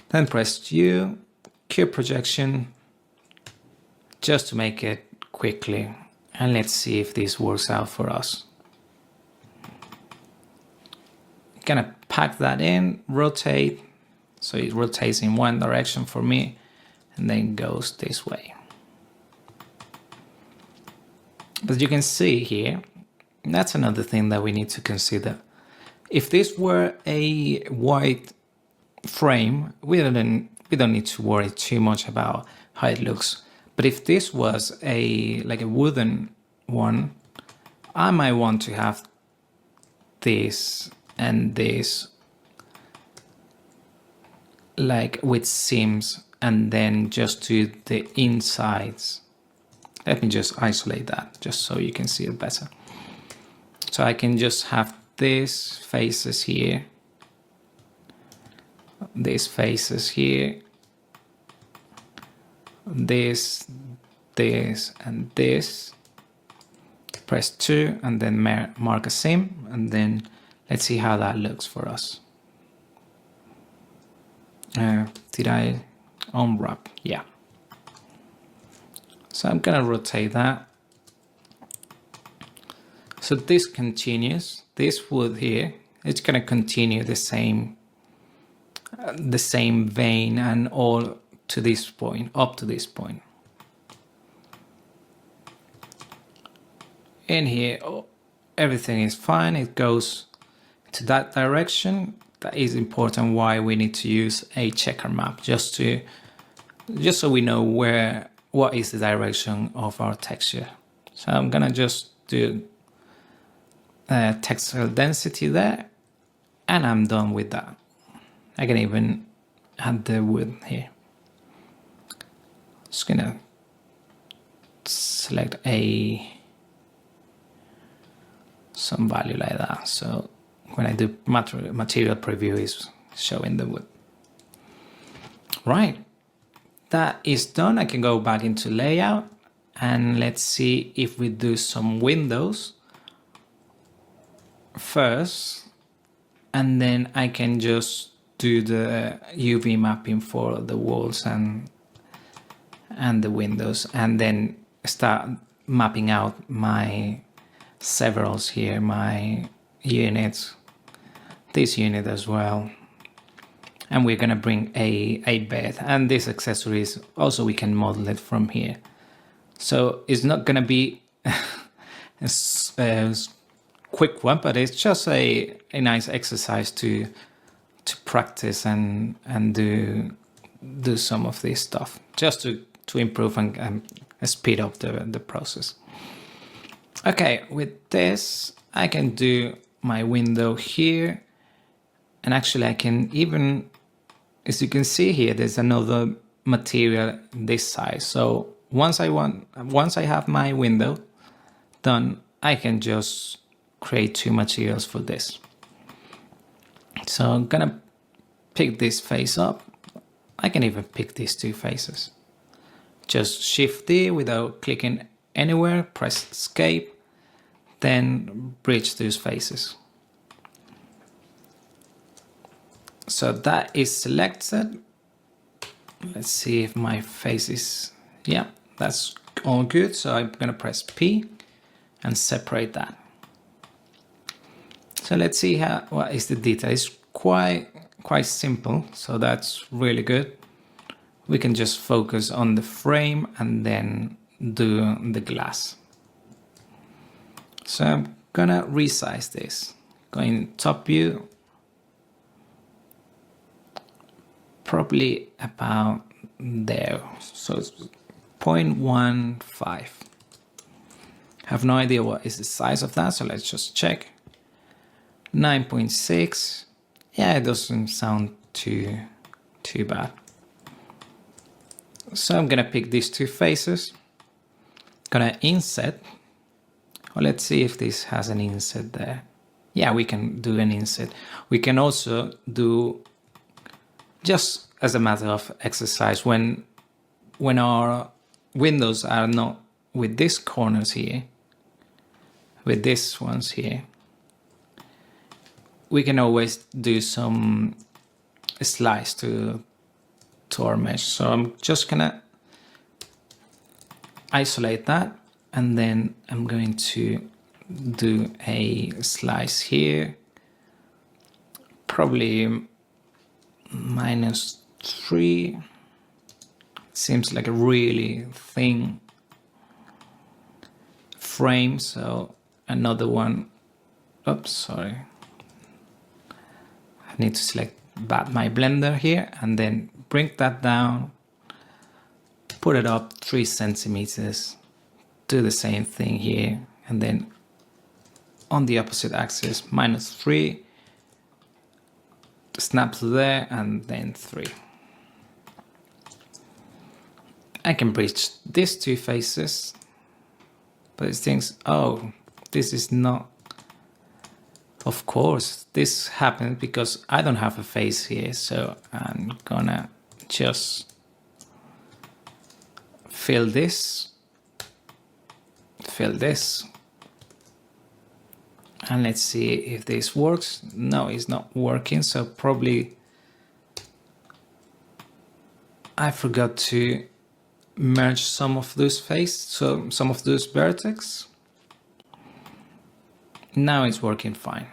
Then press U, cube projection, just to make it quickly. And let's see if this works out for us. Gonna pack that in, rotate, so it rotates in one direction for me, and then goes this way. But you can see here, that's another thing that we need to consider. If this were a white frame, we don't need to worry too much about how it looks. But if this was like a wooden one, I might want to have this and this like with seams, and then just do the insides. Let me just isolate that just so you can see it better. So I can just have these faces here, these faces here, this, and this. Press 2 and then mark a seam, and then let's see how that looks for us. Did I unwrap? Yeah. So I'm gonna rotate that. So this continues. This wood here, it's gonna continue the same vein and all to this point, up to this point. In here, everything is fine. It goes to that direction. That is important why we need to use a checker map, just so we know what is the direction of our texture. So I'm gonna just do textile density there, and I'm done with that. I can even add the wood here. Just gonna select some value like that. So when I do material preview, is showing the wood. Right, that is done. I can go back into layout, and let's see if we do some windows, first, and then I can just do the UV mapping for the walls and the windows, and then start mapping out my severals here, my units, this unit as well. And we're gonna bring a bed, and these accessories also we can model it from here. So it's not gonna be a quick one, but it's just a nice exercise to practice and do some of this stuff, just to improve and speed up the process. Okay, with this I can do my window here, and actually I can even, as you can see here, there's another material this size. So once I have my window done, I can just create two materials for this. So I'm gonna pick this face up. I can even pick these two faces. Just Shift D without clicking anywhere, press Escape, then bridge those faces. So that is selected. Let's see if my face is, yeah, that's all good. So I'm gonna press P and separate that. So let's see what is the detail. It's quite simple, so that's really good. We can just focus on the frame and then do the glass. So I'm gonna resize this. Going top view, probably about there. So it's 0.15. Have no idea what is the size of that, so let's just check. 9.6. Yeah, it doesn't sound too bad. So I'm gonna pick these two faces, gonna inset. Well, let's see if this has an inset there. Yeah, we can do an inset. We can also do, just as a matter of exercise, when our windows are not with these corners here, with these ones here, we can always do some slice to our mesh. So I'm just gonna isolate that, and then I'm going to do a slice here, probably -3. Seems like a really thin frame, so another one. Oops, sorry. I need to select my blender here and then bring that down, put it up 3 centimeters, do the same thing here, and then on the opposite axis, -3, snap to there, and then 3. I can bridge these two faces, but it thinks, oh, this is not. Of course, this happened because I don't have a face here, so I'm gonna just fill this, and let's see if this works. No, it's not working, so probably I forgot to merge some of those faces, so some of those vertex. Now it's working fine.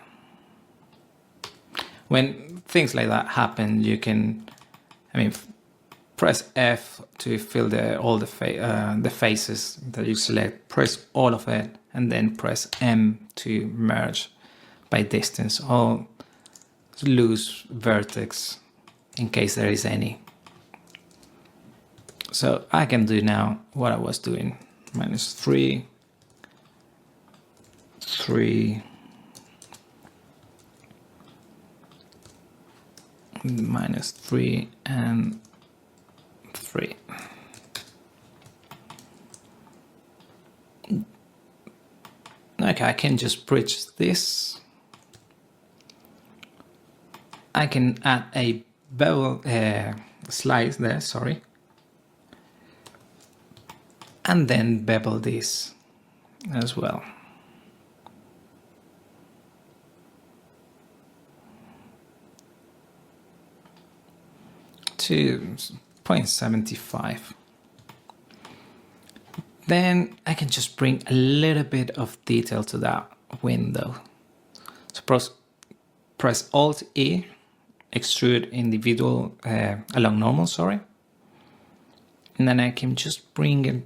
When things like that happen, you can, press F to fill all the faces that you select. Press all of it, and then press M to merge by distance all loose vertex, in case there is any. So I can do now what I was doing. -3, 3, -3, and 3. Okay, I can just bridge this. I can add a bevel slice there, sorry. And then bevel this as well. to 0.75. Then I can just bring a little bit of detail to that window. So press Alt E, extrude individual along normal, sorry. And then I can just bring it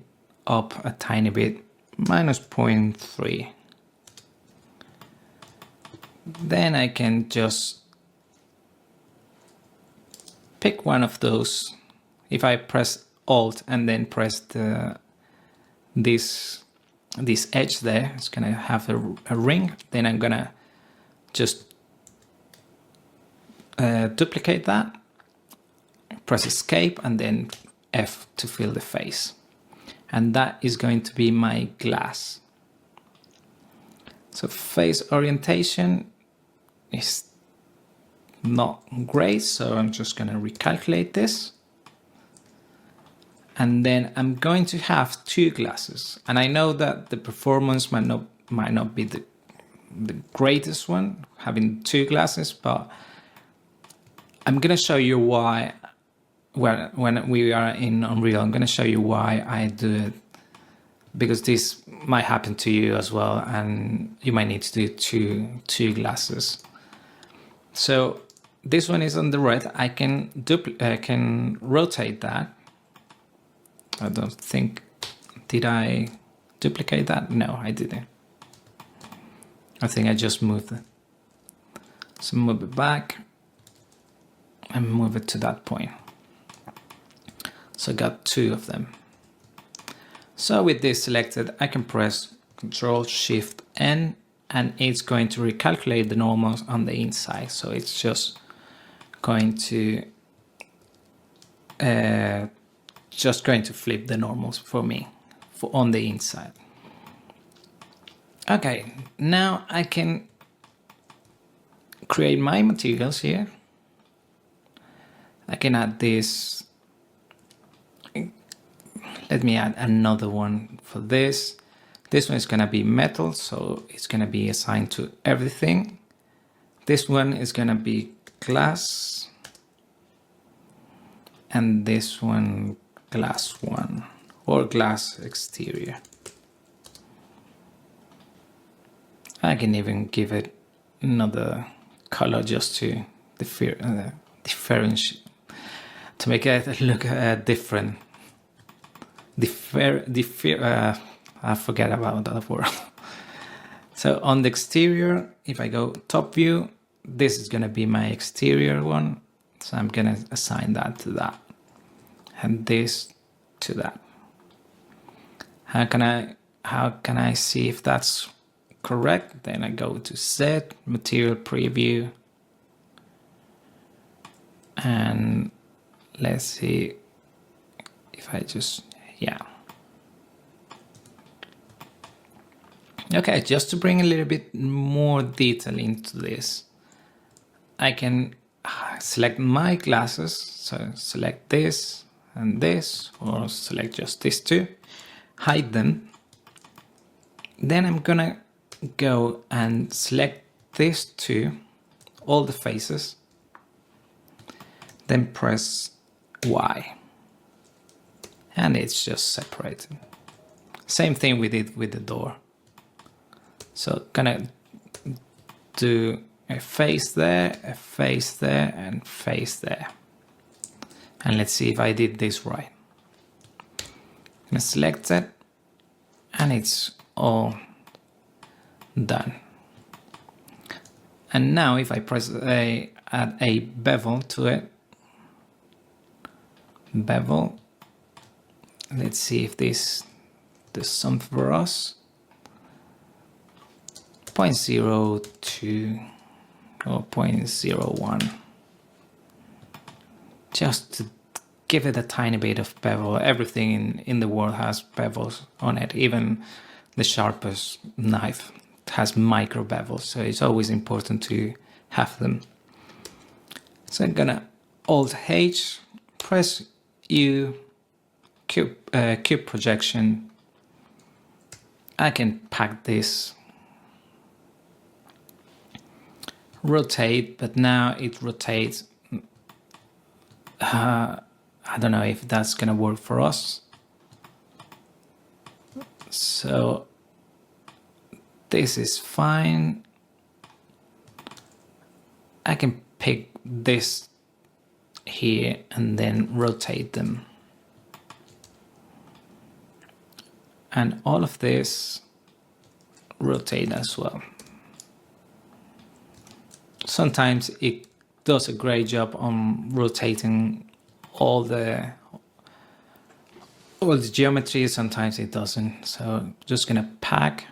up a tiny bit, minus 0.3. Then I can just pick one of those. If I press Alt and then press this edge there, it's gonna have a ring. Then I'm gonna just duplicate that, press Escape and then F to fill the face. And that is going to be my glass. So face orientation is not great, so I'm just gonna recalculate this. And then I'm going to have two glasses. And I know that the performance might not be the greatest one, having two glasses, but I'm gonna show you why. Well, when we are in Unreal, I'm gonna show you why I do it, because this might happen to you as well, and you might need to do two glasses. So this one is on the red. I can rotate that. I don't think, did I duplicate that? No, I didn't. I think I just moved it. So move it back and move it to that point. So I got two of them. So with this selected, I can press Ctrl Shift N and it's going to recalculate the normals on the inside. So it's just going to flip the normals for me on the inside. Okay, now I can create my materials here. I can add this. Let me add another one for this. This one is gonna be metal, so it's gonna be assigned to everything. This one is gonna be glass. And this one, glass 1 or glass exterior. I can even give it another color just to differentiate, to make it look different. I forget about that word. So on the exterior, if I go top view, this is gonna be my exterior one. So I'm gonna assign that to that, and this to that. How can I see if that's correct? Then I go to Set, Material Preview, and let's see if I just, yeah. Okay, just to bring a little bit more detail into this, I can select my glasses. So select this and this, or select just these two, hide them. Then I'm gonna go and select these two, all the faces, then press Y, and it's just separated. Same thing we did with the door. So gonna do a face there, and face there. And let's see if I did this right. I'm gonna select it, and it's all done. And now if I press add a bevel to it, bevel, let's see if this does something for us. 0.02 or 0.01, just to give it a tiny bit of bevel. Everything in the world has bevels on it, even the sharpest knife has micro bevels, so it's always important to have them. So I'm gonna Alt H, press U, cube projection. I can pack this, rotate, but now it rotates I don't know if that's gonna work for us. So this is fine. I can pick this here and then rotate them. And all of this rotate as well. Sometimes it does a great job on rotating all the geometry, sometimes it doesn't. So just gonna pack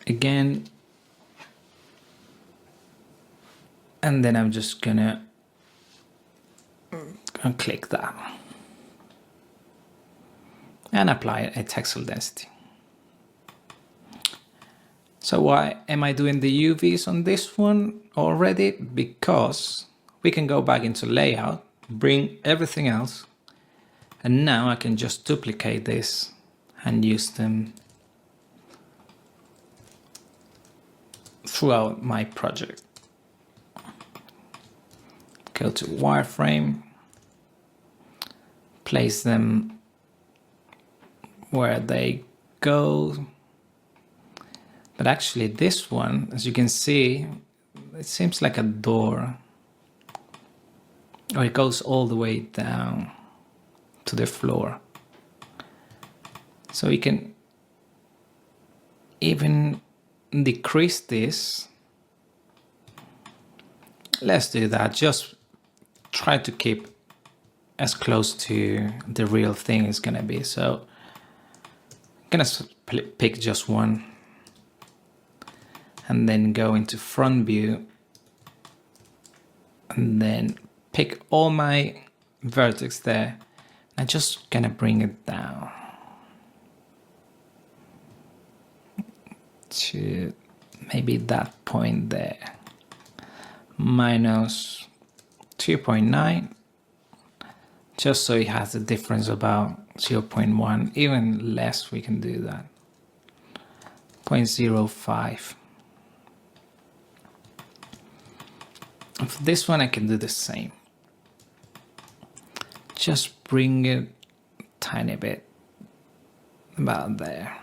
again, and then I'm just gonna click that and apply a textile density. So why am I doing the UVs on this one already? Because we can go back into layout, bring everything else, and now I can just duplicate this and use them throughout my project. Go to wireframe, place them where they go. But actually this one, as you can see, it seems like a door. Or it goes all the way down to the floor. So we can even decrease this. Let's do that. Just try to keep as close to the real thing is gonna be. So I'm gonna pick just one and then go into front view and then pick all my vertex there. I'm just gonna bring it down to maybe that point there, minus 2.9, just so it has a difference about 0.1, even less we can do that, 0.05. For this one I can do the same, just bring it a tiny bit about there,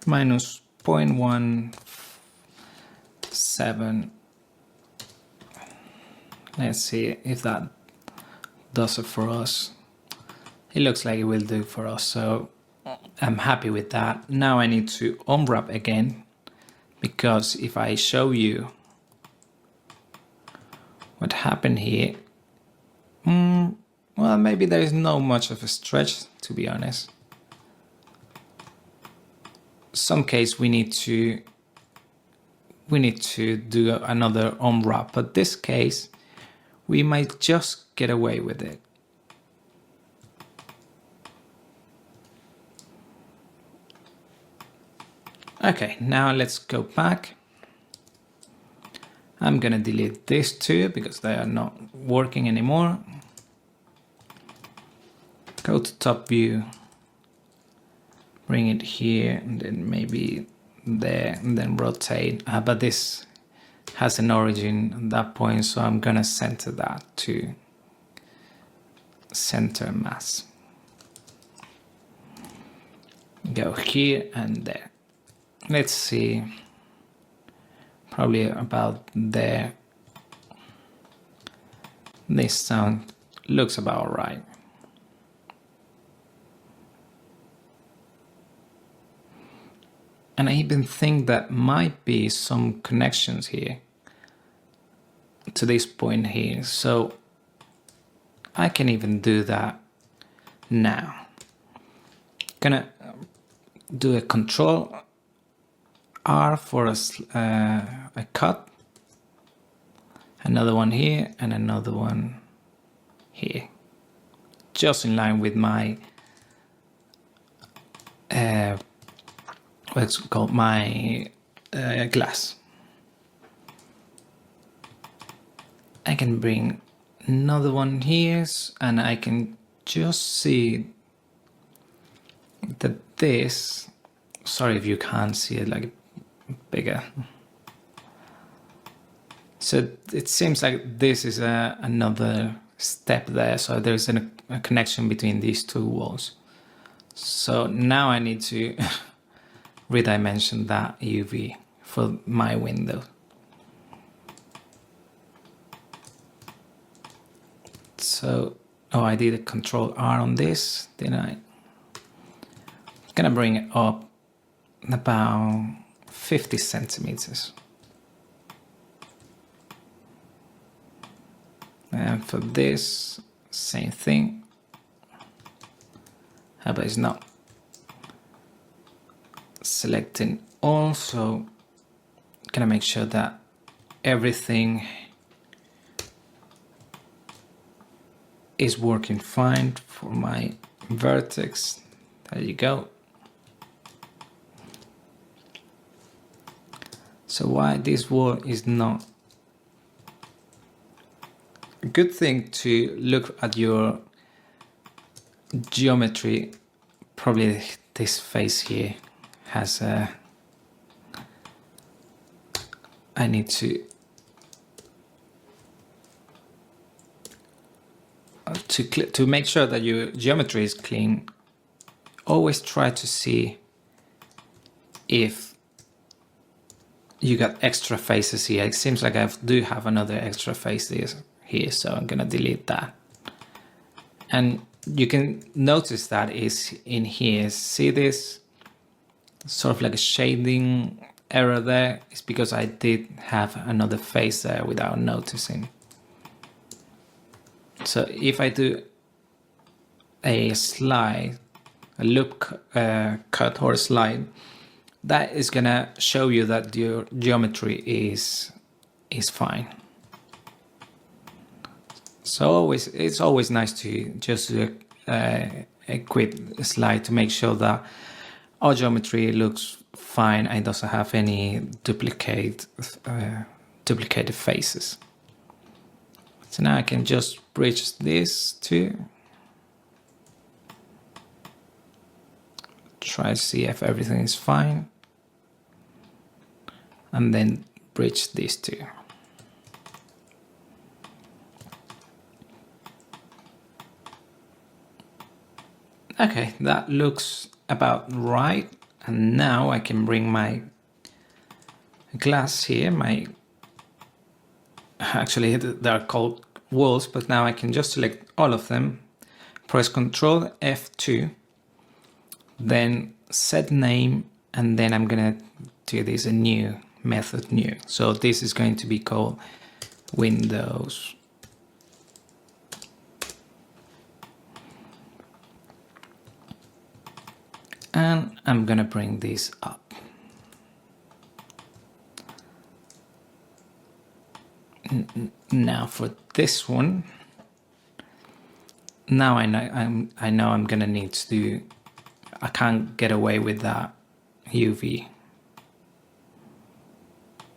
minus 0.17. Let's see if that does it for us. It looks like it will do for us, so I'm happy with that. Now I need to unwrap again, because if I show you what happened here, well, maybe there is no much of a stretch, to be honest. Some case we need to do another unwrap, but this case we might just get away with it. Okay, now let's go back. I'm gonna delete these two because they are not working anymore. Go to top view, bring it here, and then maybe there, and then rotate. But this has an origin at that point, so I'm gonna center that to center mass. Go here and there. Let's see, probably about there. This sound looks about right. And I even think that might be some connections here to this point here. So I can even do that now. Gonna do a Control R for a cut. Another one here and another one here. Just in line with my what's it called, my glass. I can bring another one here, and I can just see that this, sorry if you can't see it like bigger. So it seems like this is another step there. So there's a connection between these two walls. So now I need to redimension that UV for my window. So, oh, I did a Control R on this, didn't I? I'm gonna bring it up about 50 centimeters. And for this, same thing. How about it's not selecting all, so gonna make sure that everything is working fine for my vertex. There you go. So why this wall is not a good thing to look at your geometry. Probably this face here has a, I need to make sure that your geometry is clean. Always try to see if you got extra faces here. It seems like I do have another extra face here, so I'm gonna delete that. And you can notice that is in here. See this sort of like a shading error there? It's because I did have another face there without noticing. So if I do a slide, a loop cut or a slide, that is gonna show you that your geometry is fine. So it's always nice to just do a quick slide to make sure that our geometry looks fine and doesn't have any duplicated faces. So now I can just bridge this too. Try to see if everything is fine. And then bridge these two. Okay, that looks about right. And now I can bring my glass here, actually they're called walls, but now I can just select all of them, press Ctrl F2, then set name, and then I'm gonna do this a new method, new. So this is going to be called Windows. And I'm gonna bring this up. Now for this one, now I know I'm gonna need to do, I can't get away with that UV.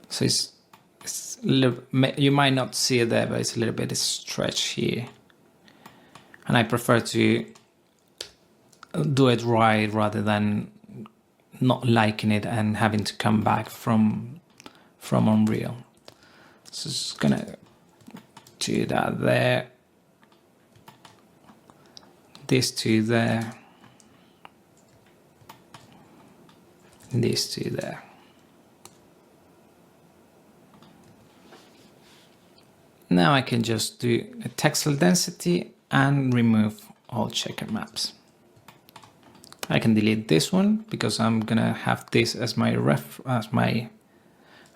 So it's a little, you might not see it there, but it's a little bit of stretch here. And I prefer to do it right rather than not liking it and having to come back from Unreal. So just gonna do that there. This two there. These two there. Now I can just do a textile density and remove all checker maps. I can delete this one because I'm gonna have this as my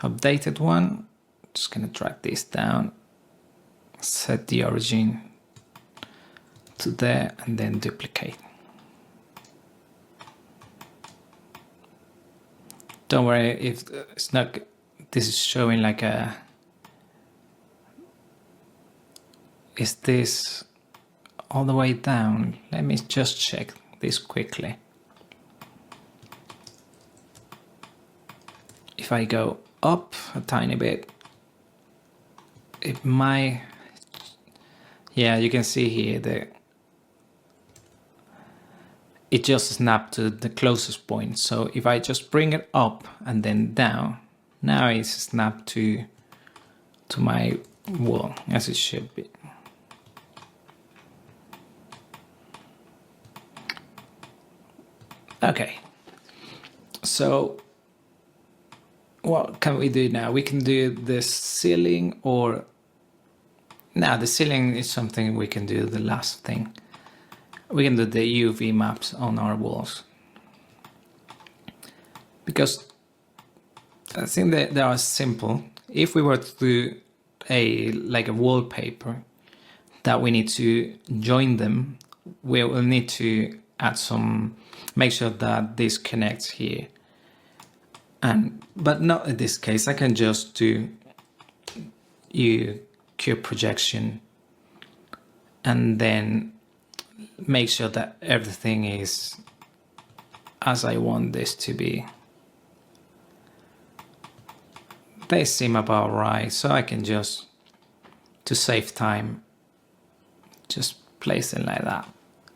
updated one. Just gonna drag this down, set the origin to there, and then duplicate. Don't worry if it's not, this is showing like a, is this all the way down? Let me just check this quickly. If I go up a tiny bit, it might, yeah, you can see here that it just snapped to the closest point. So if I just bring it up and then down, now it's snapped to to my wall as it should be. Okay, so what can we do now? We can do the ceiling, or now the ceiling is something we can do the last thing. We can do the UV maps on our walls, because I think that they are simple. If we were to do like a wallpaper that we need to join them, we will need to add some, make sure that this connects here. But not in this case. I can just do cube projection and then make sure that everything is as I want this to be. They seem about right, so I can just, to save time, just place it like that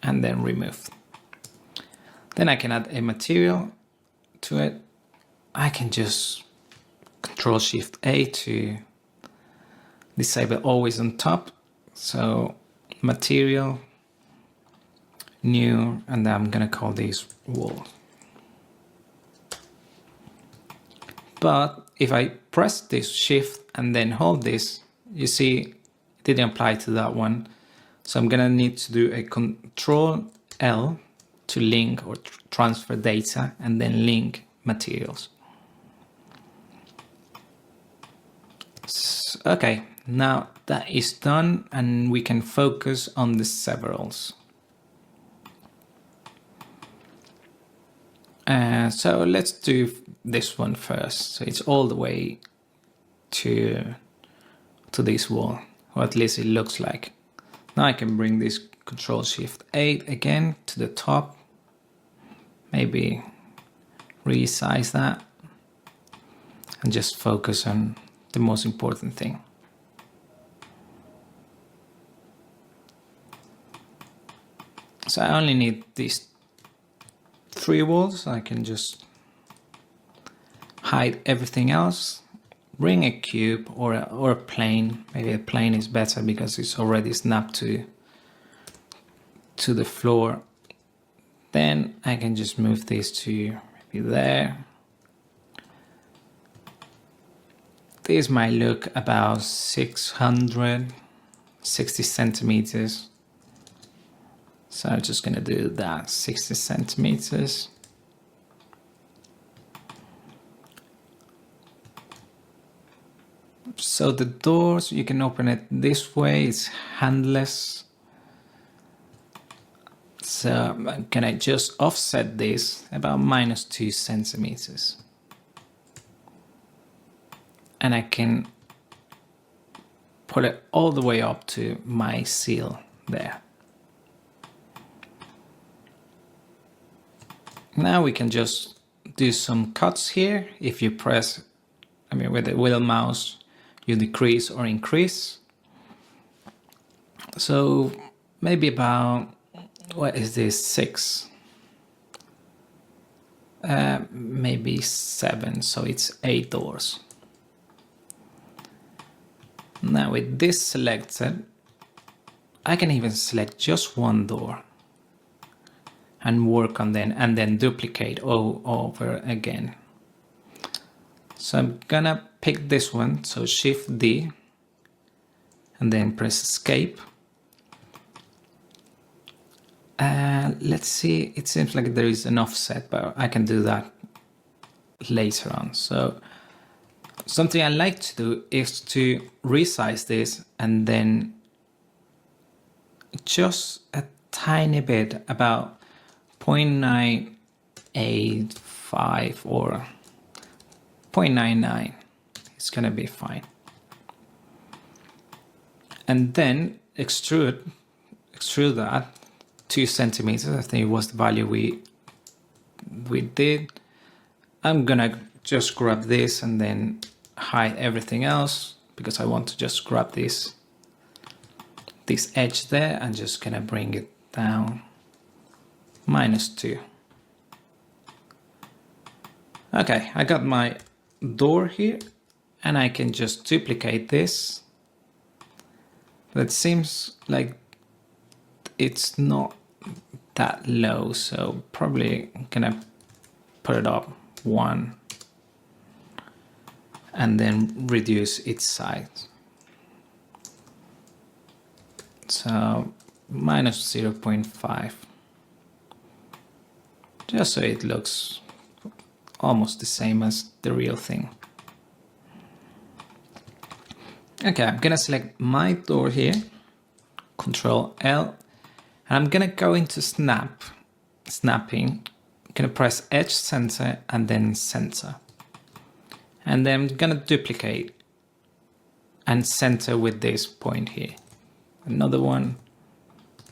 and then remove. Then I can add a material to it. I can just Control-Shift-A to disable always on top. So material, new, and then I'm gonna call this wall. But if I press this Shift and then hold this, you see it didn't apply to that one. So I'm gonna need to do a Control-L to link or transfer data and then link materials. Okay, now that is done and we can focus on the severals. So let's do this one first. So it's all the way to this wall, or at least it looks like. Now I can bring this Control-Shift-A again to the top. Maybe resize that and just focus on the most important thing. So I only need these 3 walls. I can just hide everything else, bring a cube or a plane. Maybe a plane is better because it's already snapped to the floor. Then I can just move this to maybe there. This might look about 660 centimeters. So I'm just gonna do that, 60 centimeters. So the doors, you can open it this way, it's handless. So can I just offset this about -2 centimeters? And I can put it all the way up to my seal there. Now we can just do some cuts here. If you press, with the wheel mouse, you decrease or increase. So maybe about, what is this, 6? Maybe 7, so it's 8 doors. Now with this selected, I can even select just 1 door and work on them and then duplicate over again. So I'm gonna pick this one, so Shift D and then press Escape. Let's see, it seems like there is an offset, but I can do that later on. So something I like to do is to resize this and then just a tiny bit, about 0.985 or 0.99. It's gonna be fine. And then extrude that 2 centimeters. I think it was the value we did. I'm gonna just grab this and then hide everything else because I want to just grab this edge there and just gonna bring it down -2. Okay, I got my door here and I can just duplicate this. But it seems like it's not that low, so probably gonna put it up 1 and then reduce its size. So minus 0.5, just so it looks almost the same as the real thing. Okay, I'm gonna select my door here, Control L, and I'm gonna go into snapping. I'm gonna press Edge Center and then Center. And then I'm gonna duplicate and center with this point here. Another one,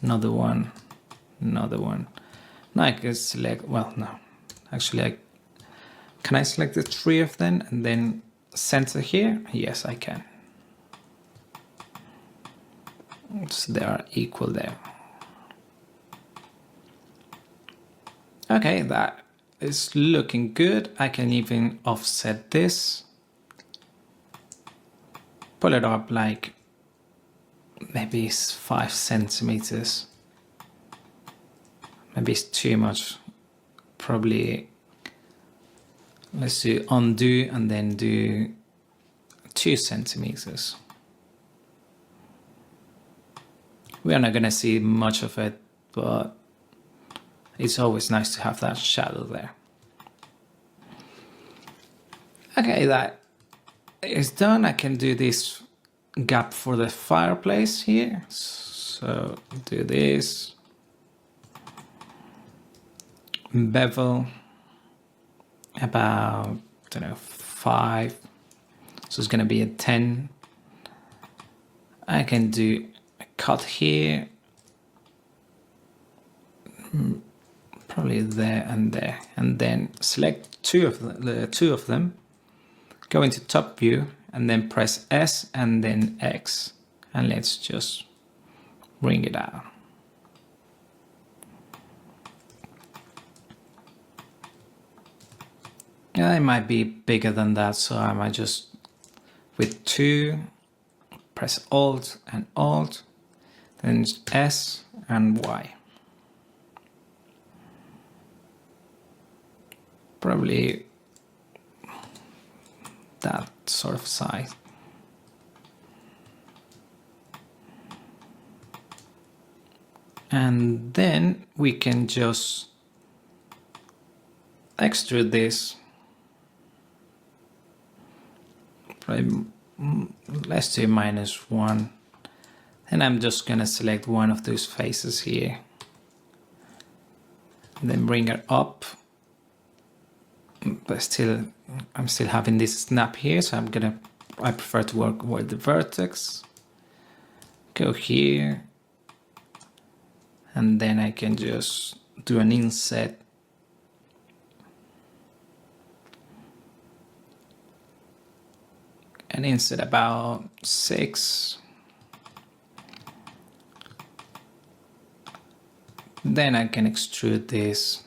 another one, another one. Now I can select, well, no, actually, can I select the 3 of them and then center here? Yes, I can. So they are equal there. Okay, that is looking good. I can even offset this. Pull it up like maybe 5 centimeters. Maybe it's too much. Probably, let's do undo and then do 2 centimeters. We are not gonna see much of it, but it's always nice to have that shadow there. Okay, that is done. I can do this gap for the fireplace here. So do this. Bevel about, I don't know, 5. So it's gonna be a 10. I can do a cut here. Probably there, and then select two of them, go into top view, and then press S and then X, and let's just bring it out. Yeah, it might be bigger than that, so I might just, with 2, press Alt and Alt, then S and Y. Probably that sort of size. And then we can just extrude this. Probably, let's do -1. And I'm just gonna select one of those faces here. And then bring it up. But I'm still having this snap here, so I prefer to work with the vertex. Go here, and then I can just do an inset. And inset about 6. Then I can extrude this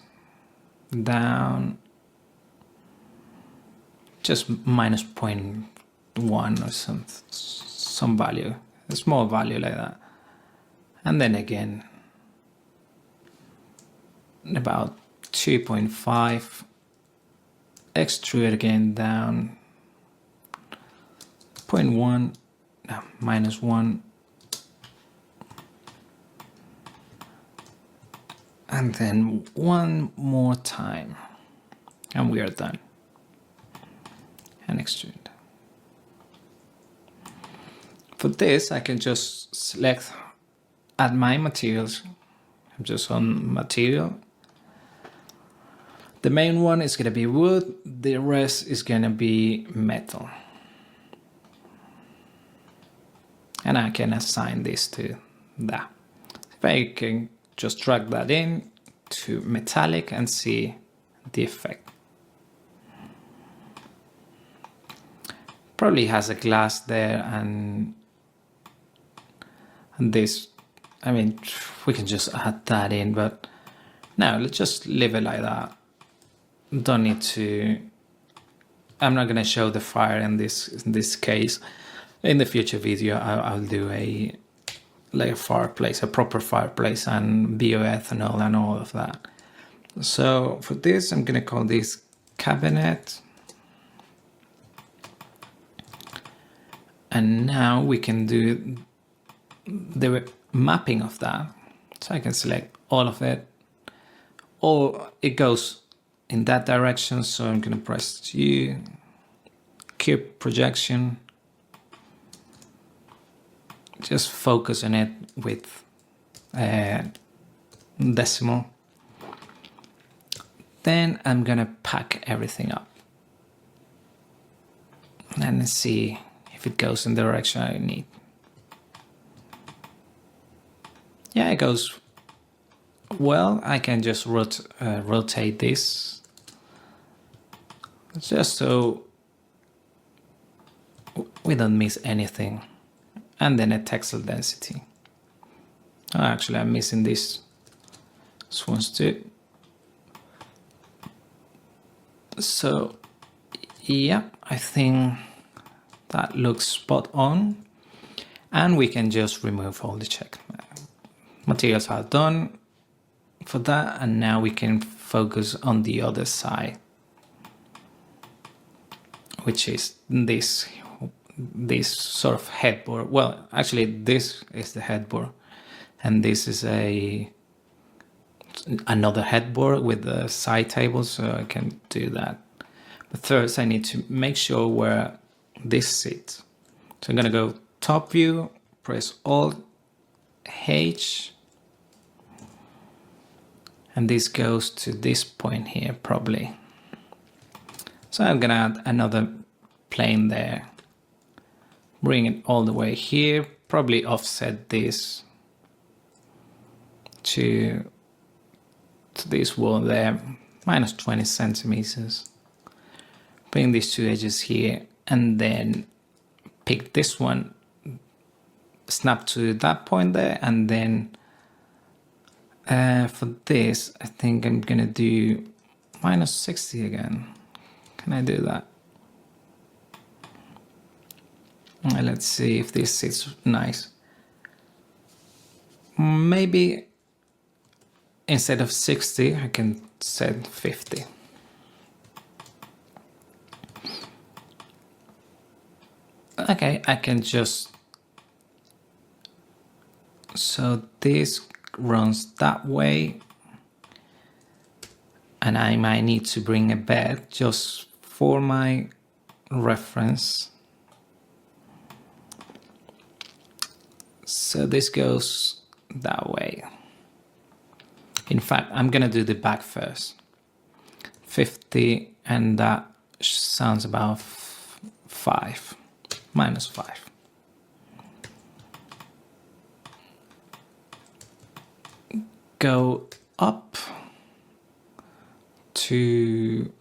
down. Just -0.1 or some value, a small value like that. And then again, about 2.5, extrude again down, 0.1, no, -1, and then one more time, and we are done. And extrude. For this, I can just select, add my materials. I'm just on material. The main one is gonna be wood, the rest is gonna be metal. And I can assign this to that. If I can just drag that in to metallic and see the effect. Probably has a glass there, and this, I mean, we can just add that in, but no, let's just leave it like that. Don't need to I'm not gonna show the fire in this case. In the future video, I'll do a fireplace, a proper fireplace, and bioethanol and all of that. So for this, I'm gonna call this cabinet. And now we can do the mapping of that. So I can select all of it, or it goes in that direction. So I'm gonna press U, cube projection, just focus on it with decimal. Then I'm gonna pack everything up and see if it goes in the direction I need. Yeah, it goes well. I can just rotate this just so we don't miss anything. And then a textile density. Oh, actually, I'm missing these ones too. So, yeah, I think that looks spot on. And we can just remove all the check. Materials are done for that, and now we can focus on the other side, which is this sort of headboard. Well, actually, this is the headboard, and this is another headboard with the side table, so I can do that. But first, I need to make sure where this sits. So I'm gonna go top view, press Alt H, and this goes to this point here probably. So I'm gonna add another plane there, bring it all the way here, probably offset this to this wall there, minus 20 centimeters. Bring these two edges here, and then pick this one, snap to that point there, and then for this, I think I'm gonna do minus 60 again. Can I do that? Let's see if this sits nice. Maybe instead of 60, I can set 50. Okay, I can just... So this runs that way. And I might need to bring a bed just for my reference. So this goes that way. In fact, I'm gonna do the back first. 50, and that sounds about 5, minus 5. Go up to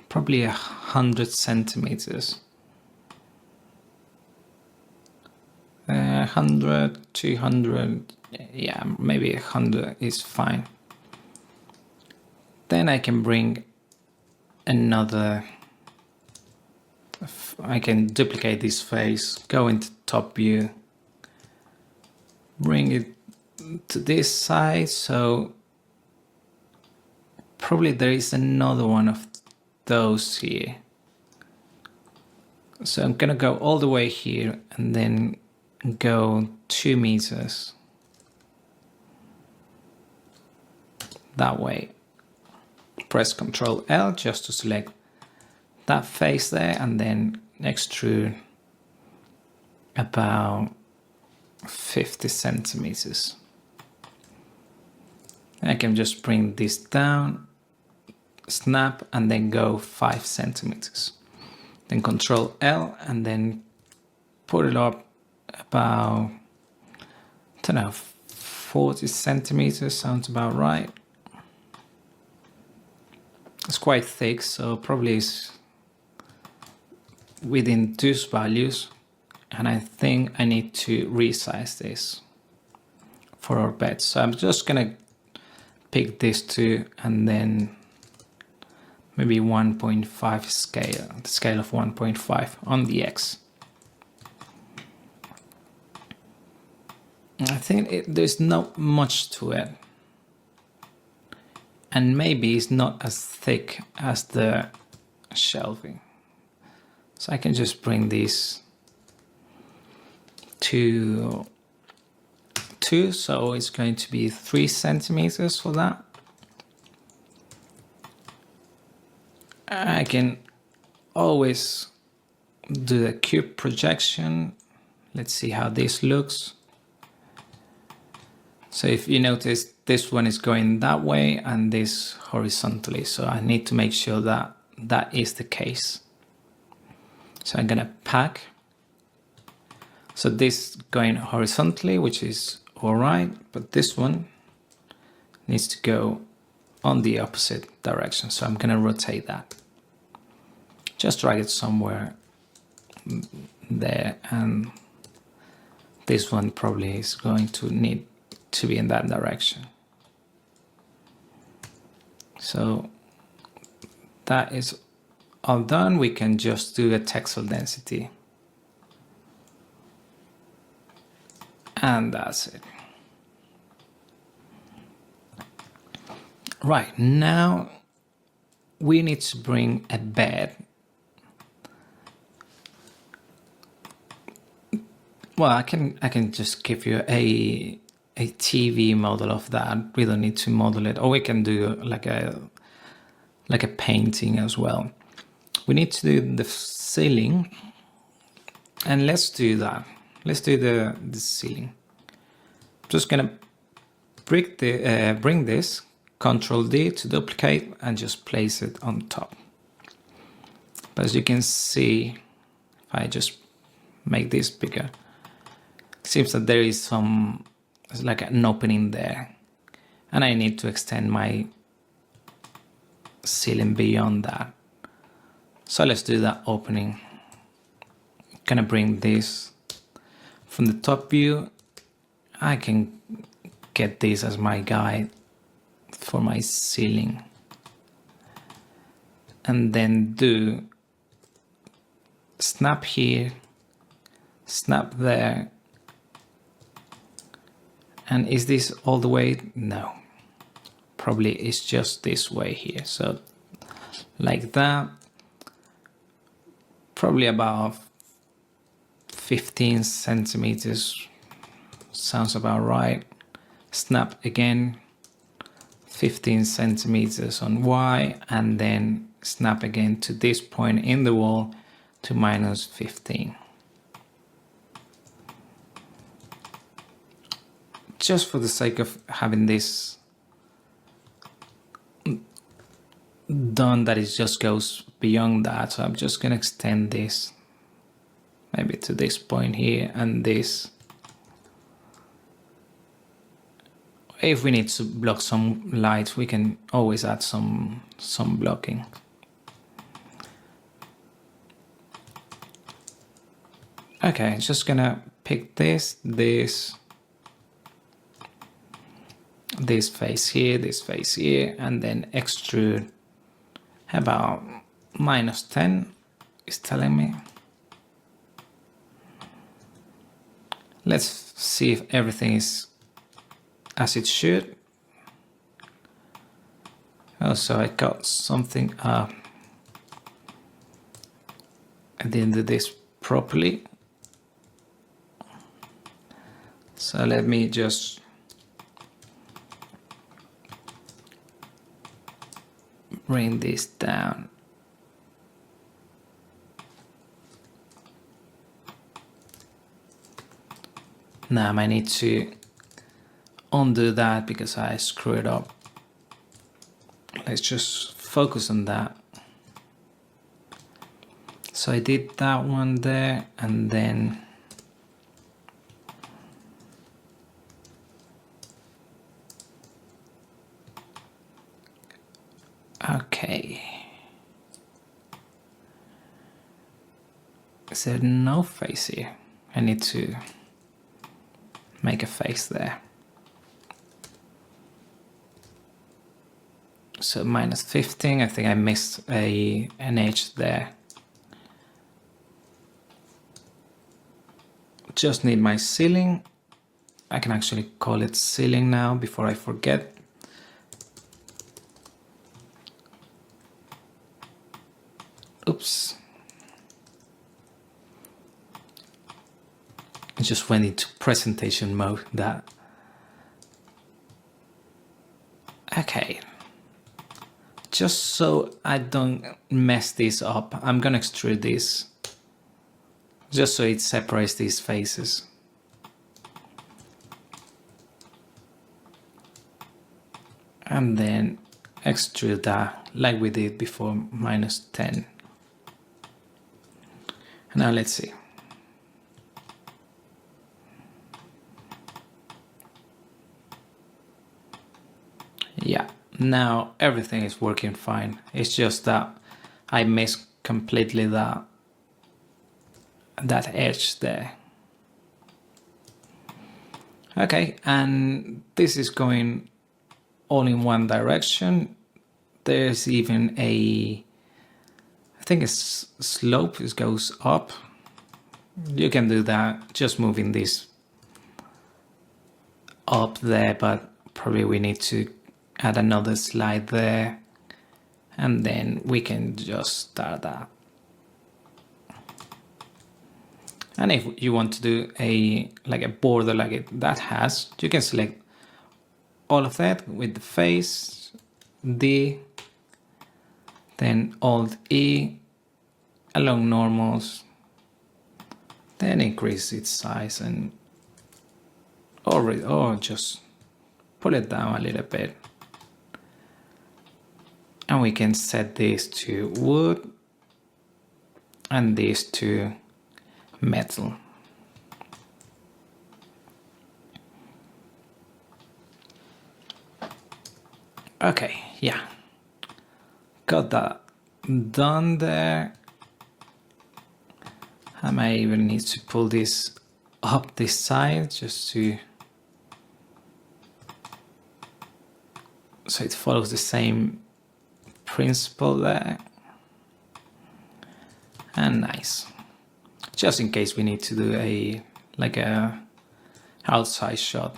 probably 100 centimeters. 100, 200, yeah, maybe 100 is fine. Then I can bring another, I can duplicate this face, go into top view, bring it to this side, so probably there is another one of those here. So I'm gonna go all the way here and then go 2 meters that way. Press Ctrl L just to select that face there, and then extrude about 50 centimeters. I can just bring this down, snap, and then go 5 centimeters. Then Ctrl L and then put it up about, I don't know, 40 centimeters sounds about right. It's quite thick, so probably is within those values. And I think I need to resize this for our bed. So I'm just gonna pick these two and then maybe 1.5 scale, the scale of 1.5 on the X. I think there's not much to it. And maybe it's not as thick as the shelving. So I can just bring this to 2, so it's going to be 3 centimeters for that. I can always do the cube projection. Let's see how this looks. So if you notice, this one is going that way and this horizontally. So I need to make sure that that is the case. So I'm gonna pack. So this going horizontally, which is all right, but this one needs to go on the opposite direction. So I'm gonna rotate that. Just drag it somewhere there, and this one probably is going to need to be in that direction. So that is all done. We can just do a textile density. And that's it. Right, now we need to bring a bed. Well, I can just give you a TV model of that. We don't need to model it, or we can do like a painting as well. We need to do the ceiling, and let's do that. Let's do the ceiling. Just gonna bring this, Control D to duplicate, and just place it on top. But as you can see, if I just make this bigger, it seems that there is it's like an opening there, and I need to extend my ceiling beyond that. So let's do that opening. Gonna bring this from the top view. I can get this as my guide for my ceiling, and then do snap here, snap there. And is this all the way? No, probably it's just this way here. So like that, probably about 15 centimeters sounds about right. Snap again, 15 centimeters on Y, and then snap again to this point in the wall to -15. Just for the sake of having this done, that it just goes beyond that. So I'm just gonna extend this maybe to this point here, and this. If we need to block some light, we can always add some blocking. Okay, just gonna pick this face here, and then extrude about -10 is telling me. Let's see if everything is as it should. Oh, so I got something up. I didn't do this properly. So let me just bring this down. Now I need to undo that because I screwed it up. Let's just focus on that. So I did that one there, and then okay. Is there no face here? I need to make a face there. So -15, I think I missed an edge there. Just need my ceiling. I can actually call it ceiling now before I forget. Oops. I just went into presentation mode. Okay. Just so I don't mess this up, I'm gonna extrude this. Just so it separates these faces. And then extrude that like we did before, -10. Now let's see. Yeah, now everything is working fine. It's just that I missed completely that edge there. Okay, and this is going all in one direction. There's even I think it's slope, it goes up. You can do that just moving this up there, but probably we need to add another slide there, and then we can just start that. And if you want to do a border like that has, you can select all of that with the face, D, then Alt E, along normals, then increase its size and or just pull it down a little bit. And we can set this to wood and this to metal. Okay, yeah. Got that done there. I might even need to pull this up this side just to so it follows the same principle there. And nice. Just in case we need to do a outside shot.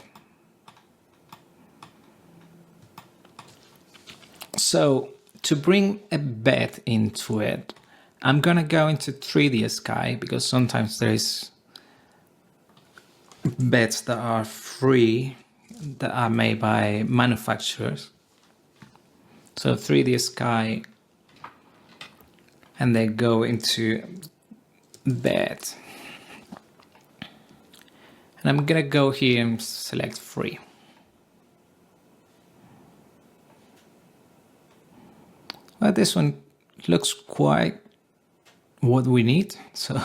So to bring a bed into it, I'm gonna go into 3D Sky because sometimes there is beds that are free that are made by manufacturers. So 3D Sky, and they go into bed. And I'm gonna go here and select free. Well, this one looks quite what we need, so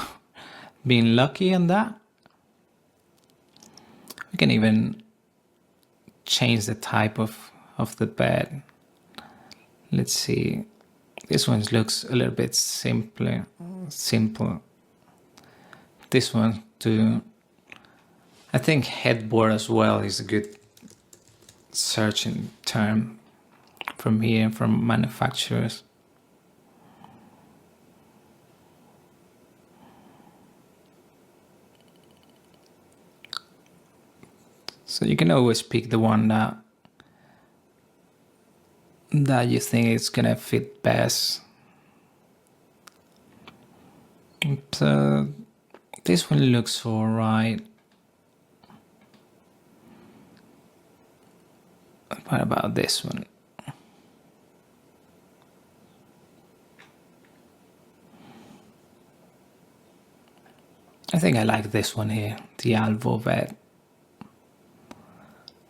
being lucky on that. We can even change the type of the bed. Let's see. This one looks a little bit simple. This one too. I think headboard as well is a good searching term from here, from manufacturers. So you can always pick the one that you think is gonna fit best. So this one looks alright. What about this one? I think I like this one here, the Alvo bed.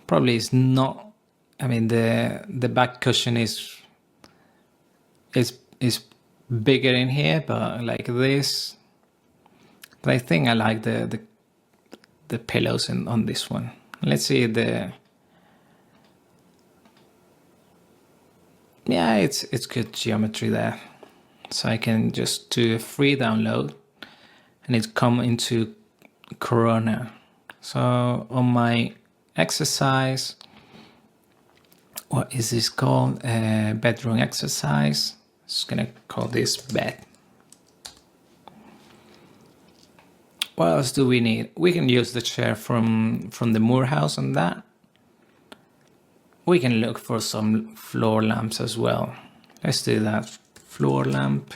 Probably is not. I mean, the back cushion is bigger in here, but like this. But I think I like the pillows on this one. Let's see yeah, it's good geometry there. So I can just do a free download, and it come into Corona. So on my exercise, what is this called? Bedroom exercise. Just gonna call this bed. What else do we need? We can use the chair from the Moore house and that. We can look for some floor lamps as well. Let's do that. Floor lamp.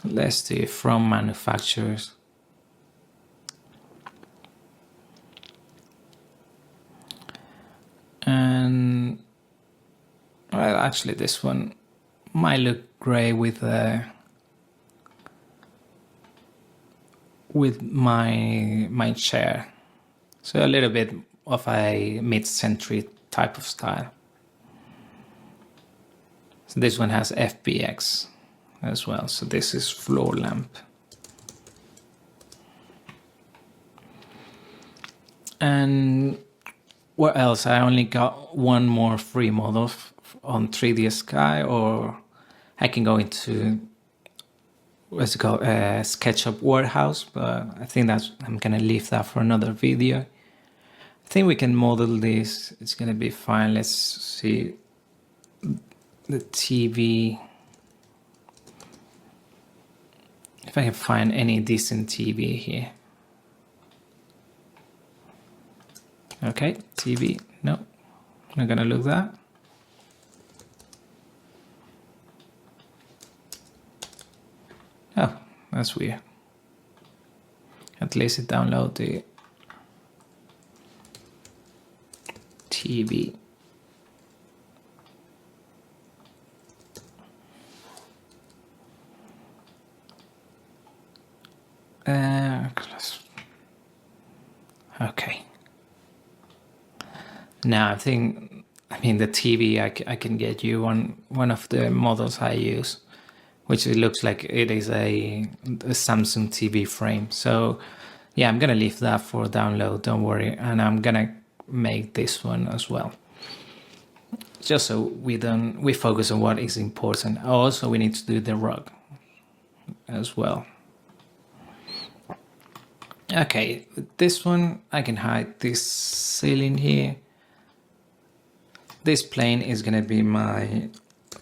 Let's do from manufacturers. And well, actually this one might look gray with my chair. So a little bit of a mid-century type of style. So this one has FBX as well. So this is floor lamp. And what else? I only got one more free model on 3D Sky, or I can go into what's it called, SketchUp Warehouse, but I think I'm gonna leave that for another video. I think we can model this. It's gonna be fine. Let's see the TV. If I can find any decent TV here. Okay, TV. No, not gonna look that. Oh, that's weird. At least it download the TV. Okay. Now I mean the TV I can get you on one of the models I use, which it looks like it is a Samsung TV frame. So yeah, I'm gonna leave that for download, don't worry, and I'm gonna make this one as well, just so we focus on what is important. Also, we need to do the rug as well. Okay, this one I can hide this ceiling here. This plane is gonna be my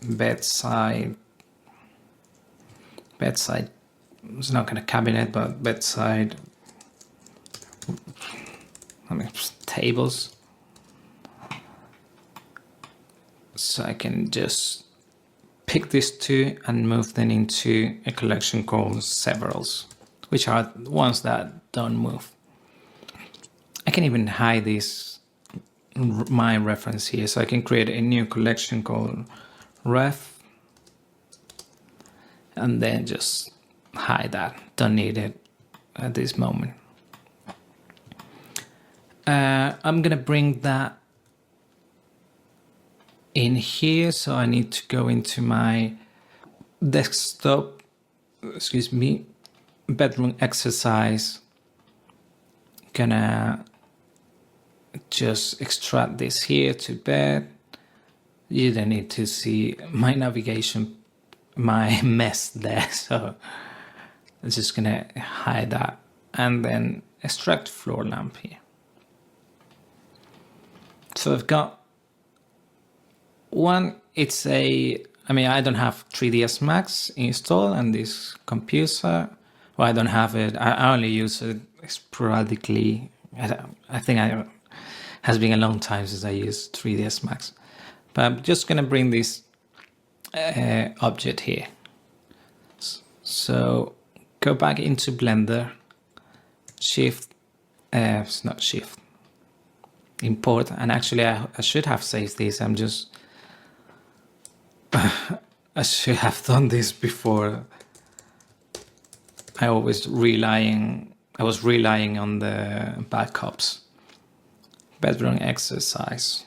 bedside. It's not gonna cabinet, but bedside. I mean, tables. So I can just pick these two and move them into a collection called Severals, which are ones that don't move. I can even hide this, my reference here, so I can create a new collection called Ref, and then just hide that. Don't need it at this moment. I'm gonna bring that in here, so I need to go into my desktop, bedroom exercise. Gonna just extract this here to bed. You don't need to see my navigation, my mess there, so I'm just gonna hide that and then extract floor lamp here. So I've got one, I don't have 3ds Max installed on this computer. Well, I don't have it, I only use it sporadically. I think has been a long time since I used 3ds Max. But I'm just gonna bring this object here. So go back into Blender, import, and actually I should have saved this. I should have done this before. I was relying on the backups. Bedroom exercise.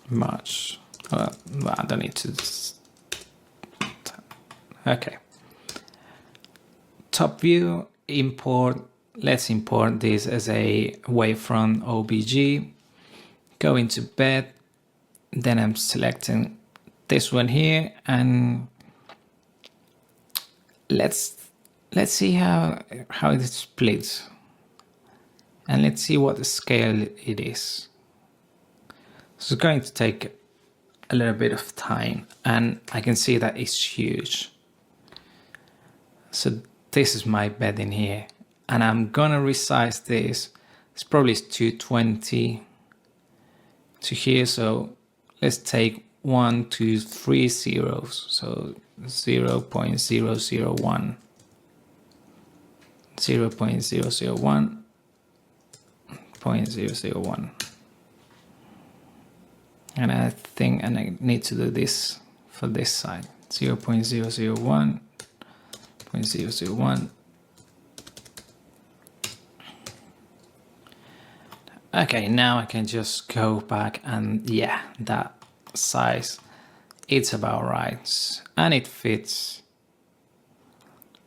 March. I don't need to. Okay. Top view, import. Let's import this as a wavefront OBJ. Go into bed. Then I'm selecting this one here, and let's see how it splits. And let's see what the scale it is. So it's going to take a little bit of time, and I can see that it's huge. So this is my bed in here, and I'm gonna resize this. It's probably 220 to here, so let's take 1, 2, 3 zeros. So 0.001, 0.001, 0.001. And I think I need to do this for this side. 0.001, 0.001. Okay, now I can just go back and yeah, that size, it's about right. And it fits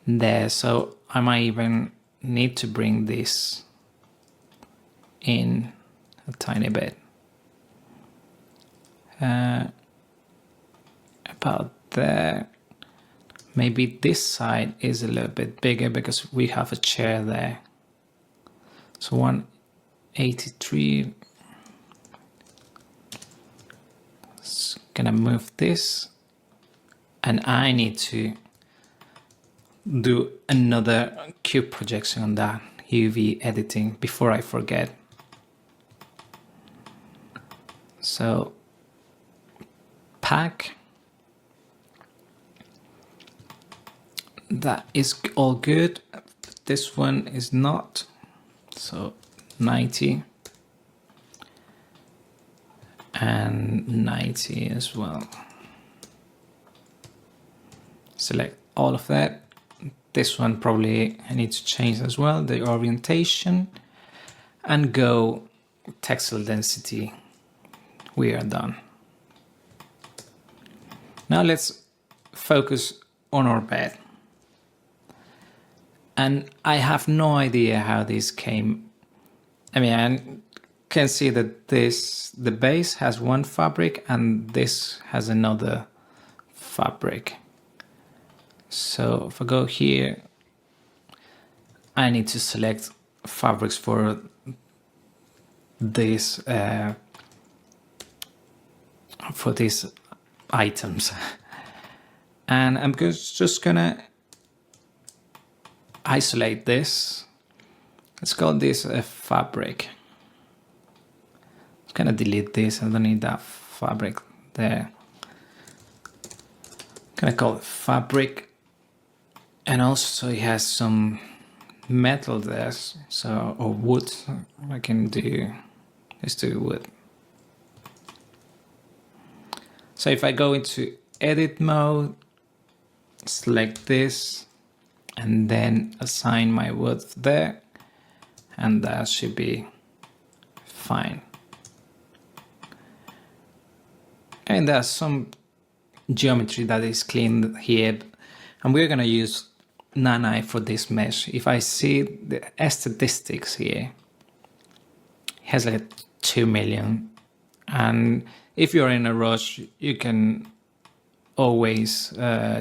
there. So I might even need to bring this in a tiny bit. About there. Maybe this side is a little bit bigger because we have a chair there. So 183. Just gonna move this, and I need to do another cube projection on that UV editing before I forget. So pack, that is all good. This one is not, so 90 and 90 as well. Select all of that. This one probably I need to change as well, the orientation, and go textile density. We are done. Now let's focus on our bed. And I have no idea how this came. I mean, I can see that the base has one fabric and this has another fabric. So if I go here, I need to select fabrics for these items. And I'm just gonna isolate this. Let's call this a fabric. I'm gonna delete this. I don't need that fabric there. I'm gonna call it fabric. And also it has some metal there, so, or wood. I can do, let's do wood. So if I go into edit mode, select this, and then assign my width there, and that should be fine. And there's some geometry that is cleaned here, and we're gonna use Nanite for this mesh. If I see the statistics here, it has like 2 million, and if you're in a rush, you can always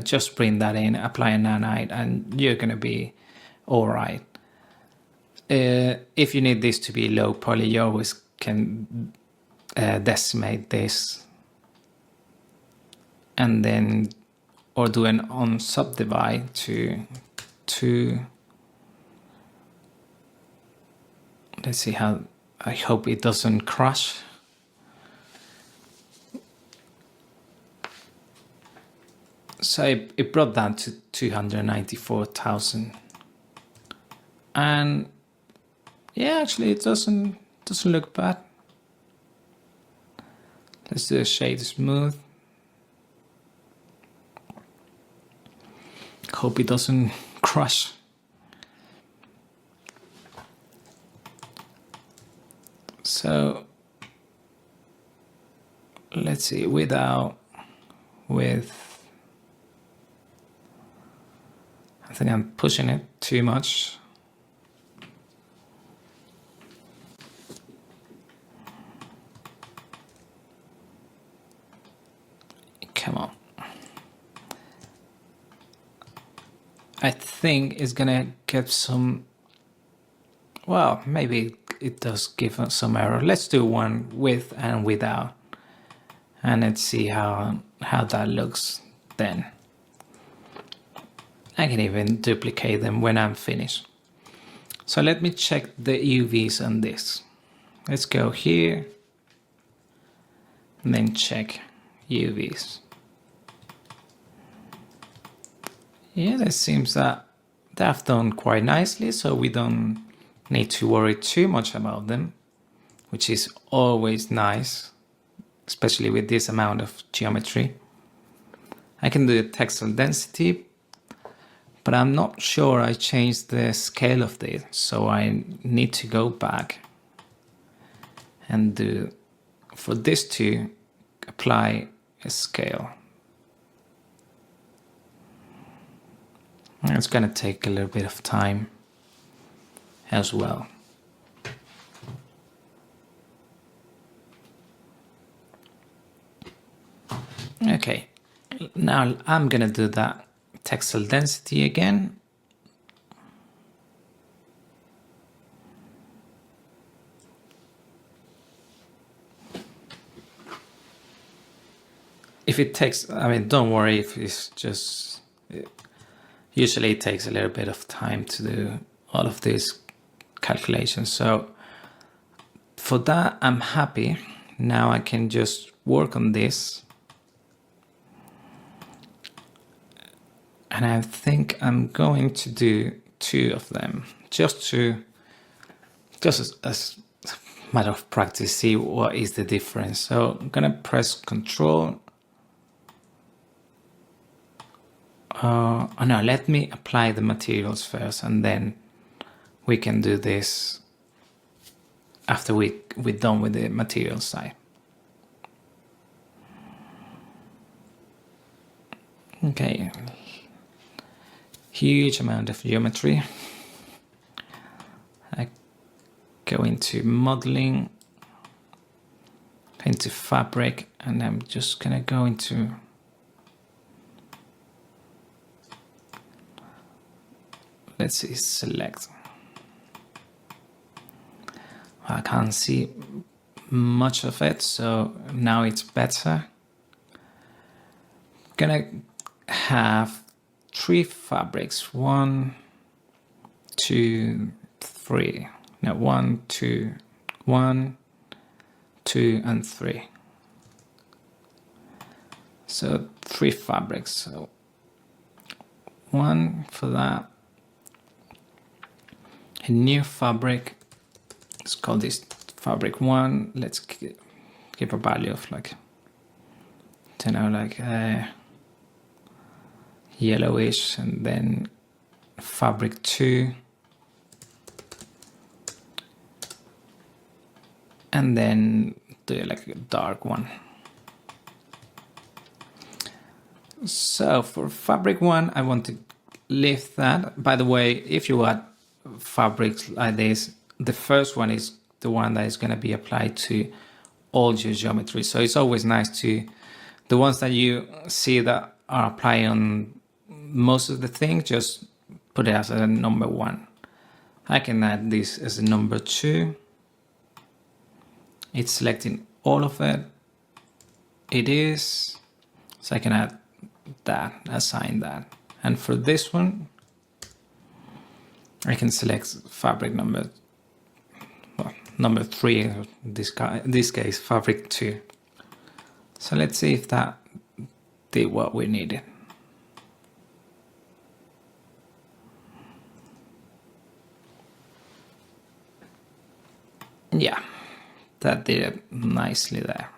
just print that in, apply a Nanite, and you're gonna be all right. If you need this to be low poly, you always can decimate this, and then or do an on subdivide to let's see how, I hope it doesn't crash. So it brought that to 294,000, and yeah, actually it doesn't look bad. Let's do a shade smooth. Hope it doesn't crush. So let's see, without, with, I think I'm pushing it too much. Come on. I think it's gonna get some, well, maybe it does give us some error. Let's do one with and without, and let's see how that looks then. I can even duplicate them when I'm finished. So let me check the UVs on this. Let's go here and then check UVs. Yeah, it seems that they've done quite nicely, so we don't need to worry too much about them, which is always nice, especially with this amount of geometry. I can do the textile density, but I'm not sure I changed the scale of this, so I need to go back and do, for this to apply a scale. It's gonna take a little bit of time as well. Okay, now I'm gonna do that textile density again. If it takes, I mean, don't worry if it's just, usually it takes a little bit of time to do all of these calculations. So for that, I'm happy. Now I can just work on this. And I think I'm going to do 2 of them, just as a matter of practice, see what is the difference. So I'm gonna press Control. Oh no, let me apply the materials first, and then we can do this after we're done with the material side. Okay, huge amount of geometry. I go into modeling, into fabric, and I'm just gonna go into let's see, select. I can't see much of it, so now it's better. Gonna have 3 fabrics. 1, 2, 3. No, 1, 2, 1, 2, and 3. So 3 fabrics. So 1 for that. A new fabric. Let's call this fabric 1. Let's give a value of like, I don't know, like yellowish, and then fabric 2, and then do like a dark one. So for fabric 1, I want to lift that. By the way, if you add fabrics like this, the first one is the one that is going to be applied to all your geometry. So it's always nice to, the ones that you see that are applied on most of the things, just put it as a number 1. I can add this as a number 2. It's selecting all of it. It is, so I can add that, assign that. And for this one, I can select fabric number 3, in this case, fabric 2. So let's see if that did what we needed. Yeah, that did it nicely there.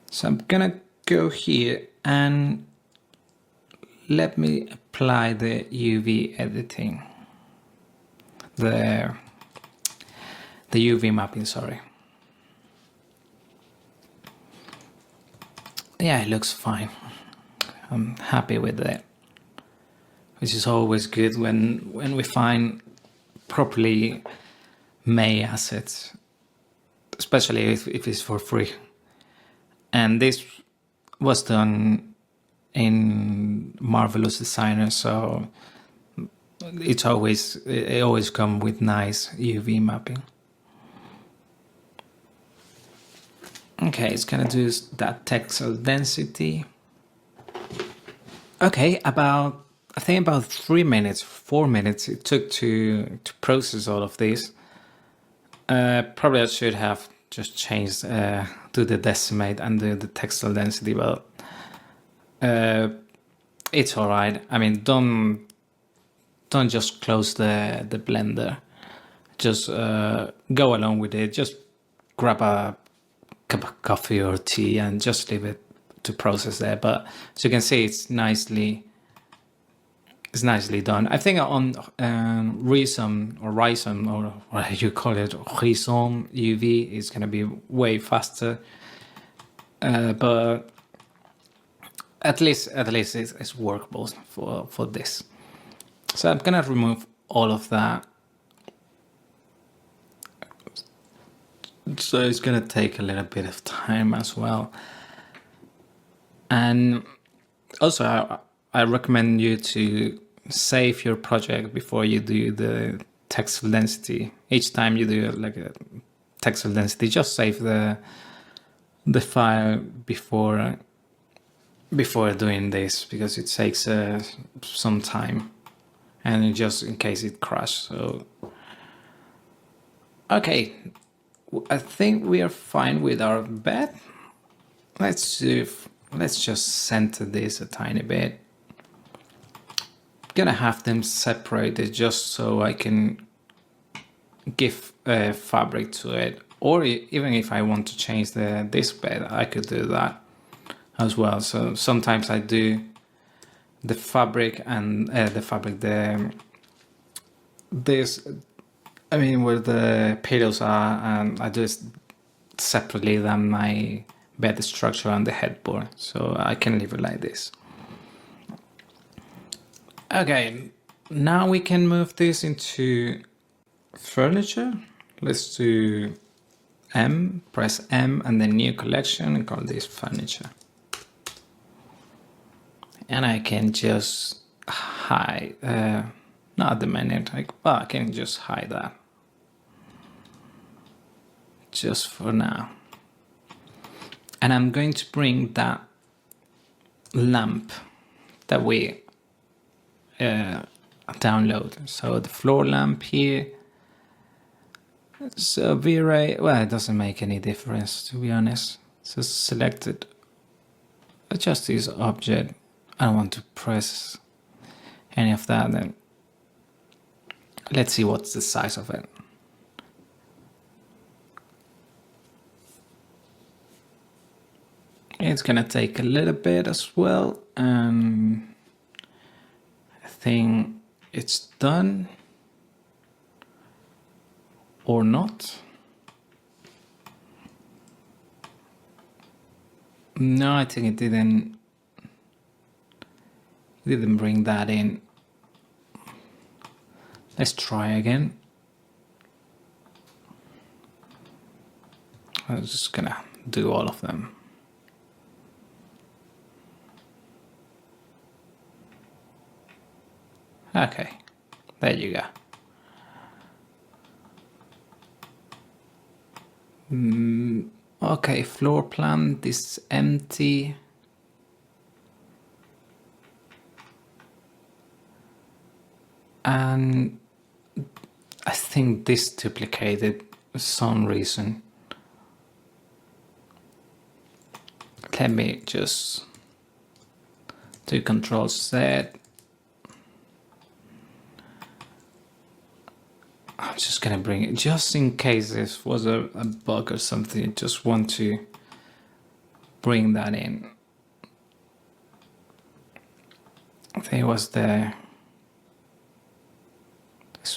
So I'm gonna go here and let me apply the UV editing, the UV mapping, sorry. Yeah, it looks fine. I'm happy with it, which is always good when we find properly made assets, especially if it's for free. And this was done in Marvelous Designer, so it always comes with nice UV mapping. Okay, it's gonna do that textile density. Okay, I think about 3 minutes, 4 minutes it took to process all of this. Probably I should have just changed to the decimate and the textile density, but it's all right. I mean, don't just close the blender. Just go along with it. Just grab a cup of coffee or tea and just leave it to process there. But as you can see, it's nicely done. I think on Rhizome or what you call it, Rhizome UV is going to be way faster. But at least it's workable for this. So I'm gonna remove all of that. So it's gonna take a little bit of time as well. And also I recommend you to save your project before you do the textile density. Each time you do like a textile density, just save the file before doing this, because it takes some time, and just in case it crashes. So okay, I think we are fine with our bed. Let's just center this a tiny bit. Gonna have them separated just so I can give fabric to it, or even if I want to change this bed, I could do that as well. So sometimes I do the fabric and where the pillows are, and I do it separately than my bed structure and the headboard, so I can leave it like this. Okay, now we can move this into furniture. Let's do press M and then new collection and call this furniture. And I can just hide, not at the minute, I can just hide that. Just for now. And I'm going to bring that lamp that we download. So the floor lamp here. So V-Ray, well, it doesn't make any difference, to be honest. So select it, adjust this object. I don't want to press any of that. Then let's see what's the size of it. It's gonna take a little bit as well, and I think it's done or not. No, I think it didn't bring that in. Let's try again. I'm just gonna do all of them. Okay, there you go. Okay, floor plan, this is empty. And I think this duplicated for some reason. Let me just do Control Z. I'm just gonna bring it, just in case this was a bug or something, I just want to bring that in. I think it was this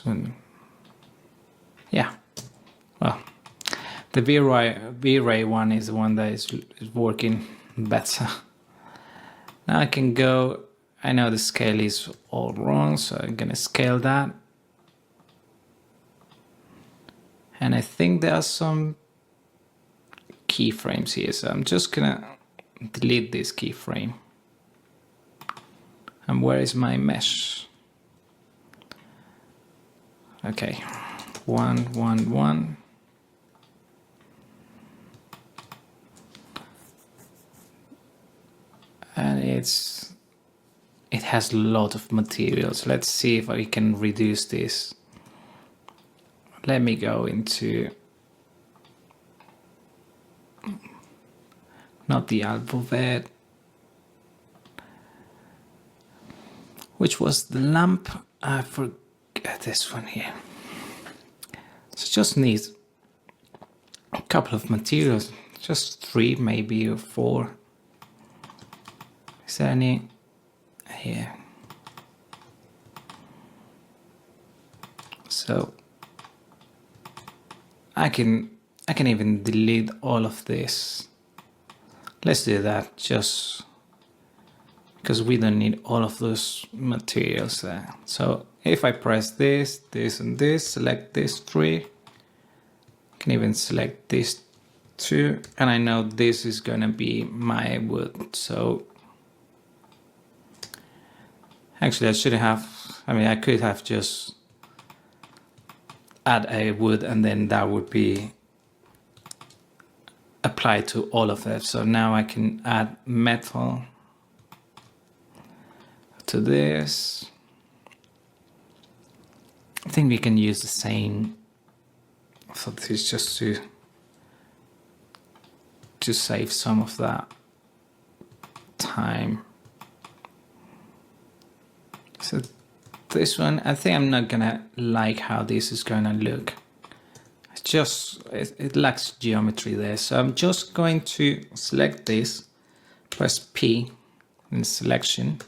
one. Yeah, well, the V-Ray one is the one that is working better. Now I can go, I know the scale is all wrong, so I'm gonna scale that. And I think there are some keyframes here, so I'm just gonna delete this keyframe. And where is my mesh? Okay, 1, 1, 1. And it has a lot of materials. Let's see if I can reduce this. Let me go into, not the alphabet, which was the lamp. I forget this one here. So just need a couple of materials, just 3 maybe or 4. Is there any here? So I can even delete all of this. Let's do that just because we don't need all of those materials there. So if I press this, this and this, select these 3, I can even select this 2, and I know this is gonna be my wood. So actually I should have, I could have just add a wood and then that would be applied to all of it. So now I can add metal to this. I think we can use the same. So this is just to save some of that time. So this one, I think I'm not gonna like how this is gonna look. It lacks geometry there. So I'm just going to select this, press P in selection,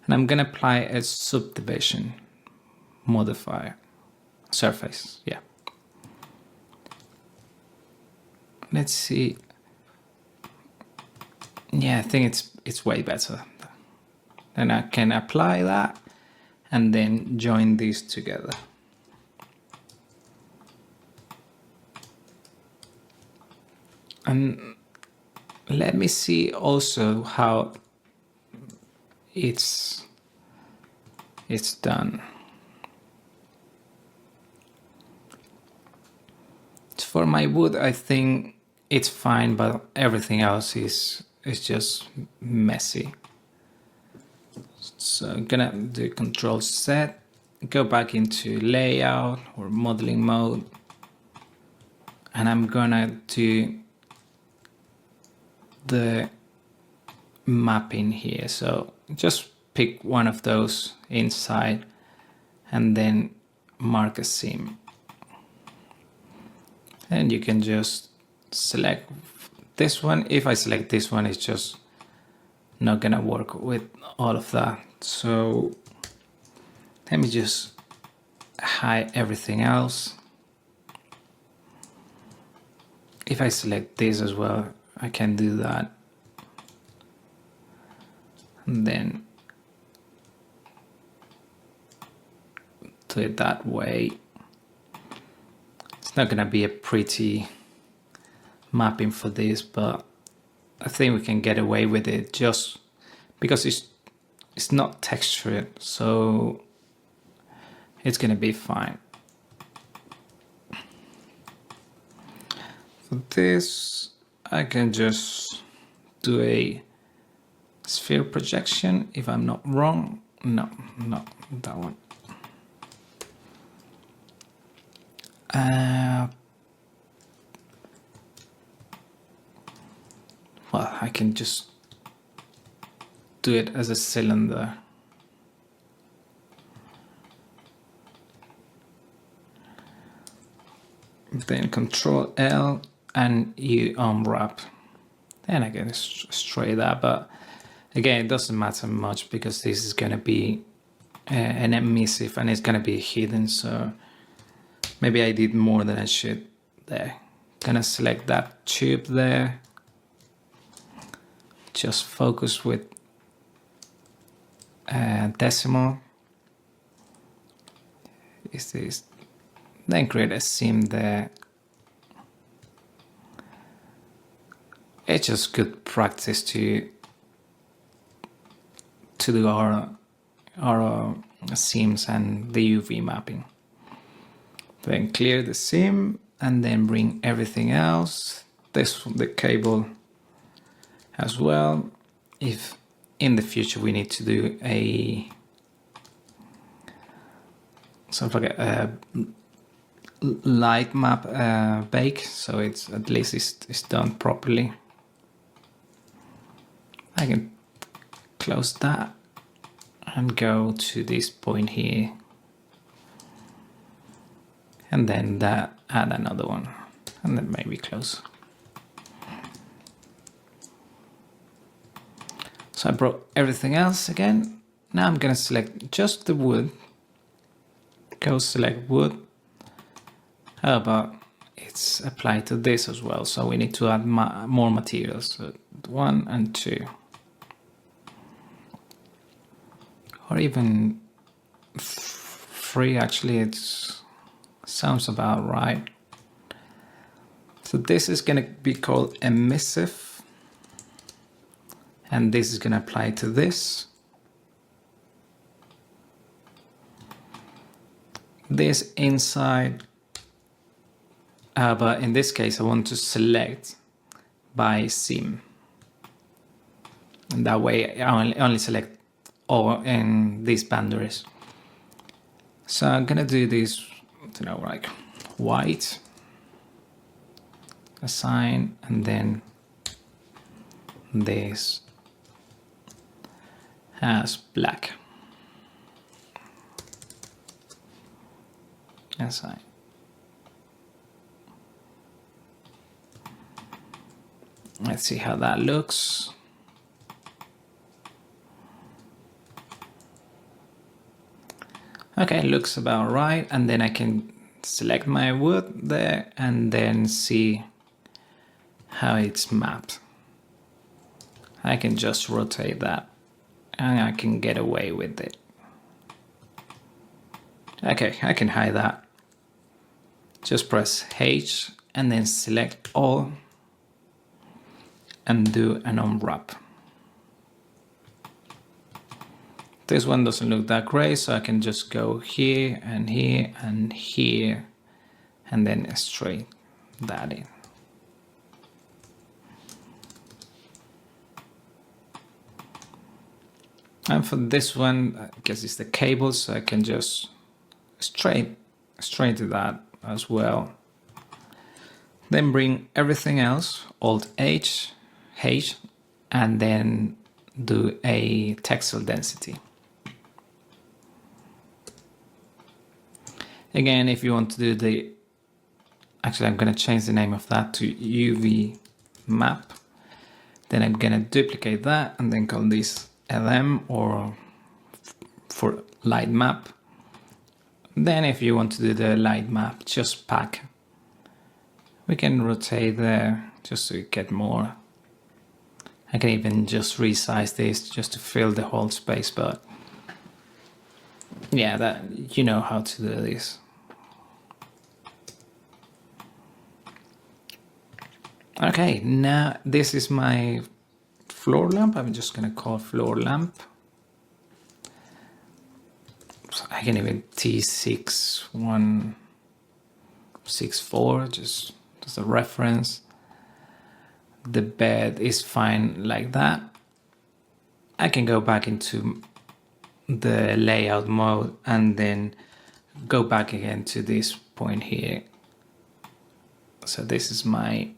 and I'm gonna apply a subdivision modifier, surface, yeah. Let's see. Yeah, I think it's way better. Then I can apply that and then join these together. And let me see also how it's done. For my wood, I think it's fine, but everything else is just messy. So I'm gonna do Control Z, go back into layout or modeling mode, and I'm gonna do the mapping here. So just pick one of those inside and then mark a seam. And you can just select this one. If I select this one, it's just not gonna work with all of that. So let me just hide everything else. If I select this as well, I can do that. And then do it that way. It's not gonna be a pretty mapping for this, but I think we can get away with it just because it's not textured, so it's gonna be fine. For this, I can just do a sphere projection if I'm not wrong. No, not that one. Well, I can just do it as a cylinder. Then Control L and you unwrap. And I can destroy that, but again, it doesn't matter much because this is gonna be an emissive and it's gonna be hidden, so maybe I did more than I should there. Gonna select that tube there. Just focus with decimal. Is this? Then create a seam there. It's just good practice to do our seams and the UV mapping. Then clear the seam and then bring everything else. The cable as well. If in the future we need to do a sort of like a light map bake, so it's at least it's done properly. I can close that and go to this point here, and then add another one, and then maybe close. So I brought everything else again. Now I'm gonna select just the wood. Go select wood. How about it's applied to this as well? So we need to add more materials. So 1 and 2. Or even 3, actually, it sounds about right. So this is gonna be called emissive. And this is going to apply to this. This inside, but in this case I want to select by seam. And that way I only select all in these boundaries. So I'm going to do this, you know, like white, assign, and then this as black. Assign. Let's see how that looks. Okay, looks about right, and then I can select my wood there and then see how it's mapped. I can just rotate that and I can get away with it. Okay, I can hide that. Just press H and then select all and do an unwrap. This one doesn't look that great, so I can just go here and here and here and then straight that in. And for this one, I guess it's the cable, so I can just straight to that as well. Then bring everything else, Alt H, and then do a textile density. Again, if you want to do actually I'm going to change the name of that to UV map. Then I'm going to duplicate that and then call this LM or for light map. Then if you want to do the light map, just pack. We can rotate there just to get more. I can even just resize this just to fill the whole space, but yeah, that you know how to do this. Okay, now this is my floor lamp. I'm just gonna call floor lamp. So I can even T6164 just as a reference. The bed is fine like that. I can go back into the layout mode and then go back again to this point here. So this is my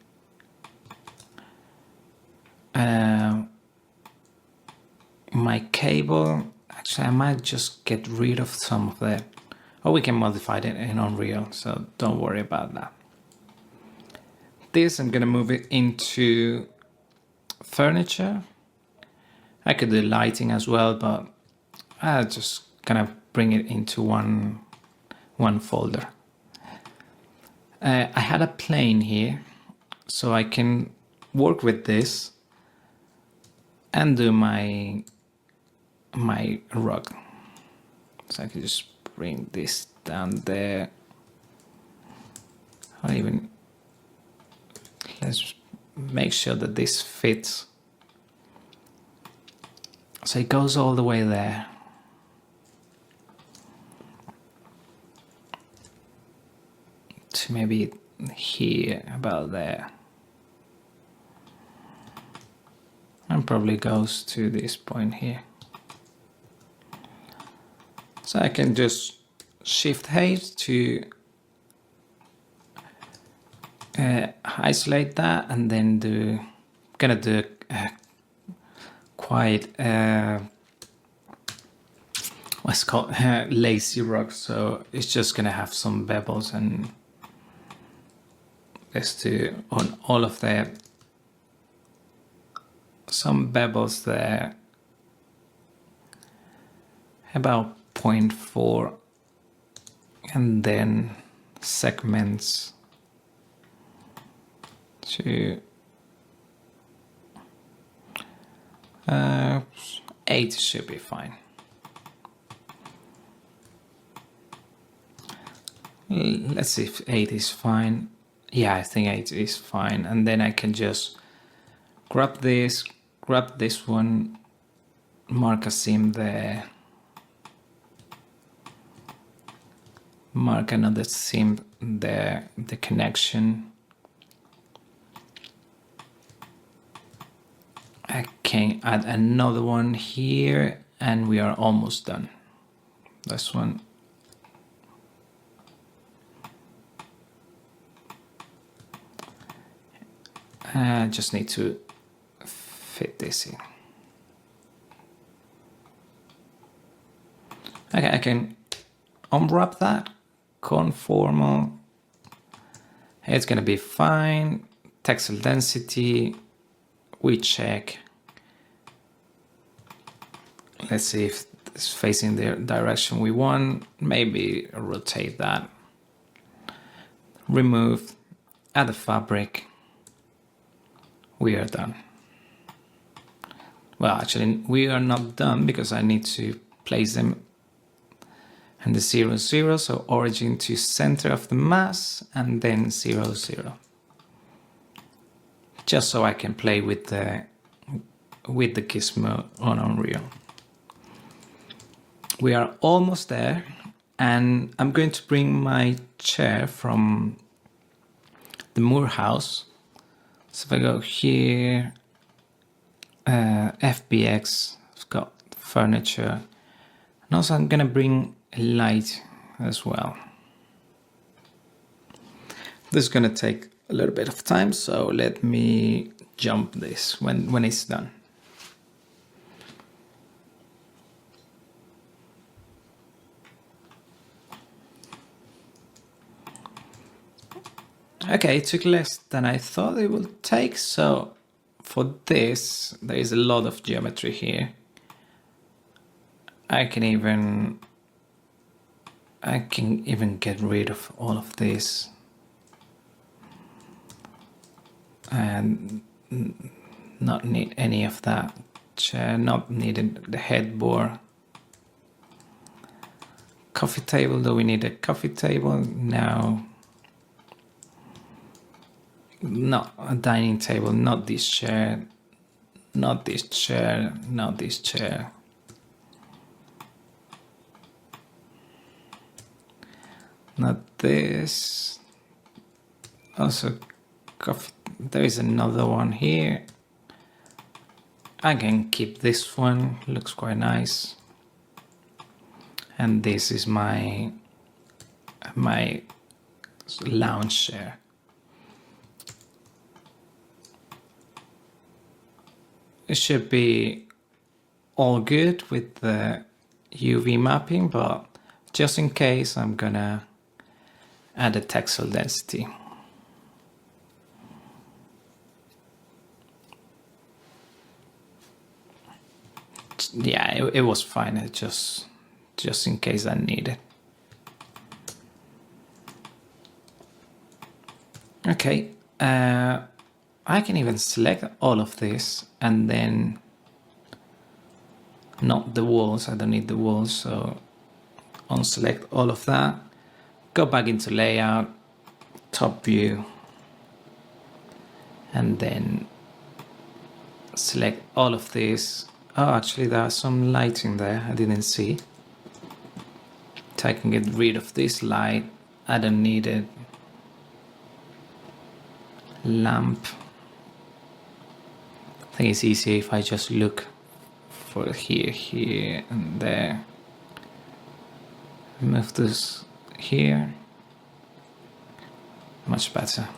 my cable. Actually, I might just get rid of some of that, or we can modify it in Unreal, so don't worry about that. This I'm gonna move it into furniture. I could do lighting as well, but I'll just kind of bring it into one folder. I had a plane here, so I can work with this and do my rug. So I can just bring this down there, or even let's make sure that this fits. So it goes all the way there. to maybe here, about there. And probably goes to this point here. So I can just shift height to isolate that, and then gonna do quite what's called lazy rock. So it's just gonna have some bevels, and let's do on all of that. Some bevels there, about 0.4, and then segments to 8 should be fine. Let's see if 8 is fine. Yeah, I think 8 is fine. And then I can just grab this one, mark a seam there, mark another seam there, the connection. I can add another one here, and we are almost done. This one. I just need to fit this in. Okay, I can unwrap that, conformal. It's gonna be fine. Textile density, we check. Let's see if it's facing the direction we want. Maybe rotate that. Remove, add the fabric. We are done. Well, actually, we are not done because I need to place them in the 0, 0. So origin to center of the mass, and then 0, 0. Just so I can play with the gizmo on Unreal. We are almost there, and I'm going to bring my chair from the Moore house. So if I go here, FBX, it's got furniture, and also I'm gonna bring a light as well. This is gonna take a little bit of time, so let me jump this when it's done. Okay, it took less than I thought it would take. So for this, there is a lot of geometry here. I can even get rid of all of this and not need any of that chair, not needed the headboard. Coffee table, do we need a coffee table? No. Not a dining table, not this chair, not this chair, not this chair. Not this. Also, coffee. There is another one here. I can keep this one, looks quite nice. And this is my lounge chair. It should be all good with the UV mapping, but just in case, I'm gonna add a textile density. Yeah, it was fine. It just in case I need it. Okay. I can even select all of this and then not the walls. I don't need the walls, so unselect all of that. Go back into layout, top view, and then select all of this. Oh, actually there's some lighting there I didn't see. So I can get rid of this light. I don't need it. lamp. I think it's easy if I just look for here, and there. Move this here. Much better.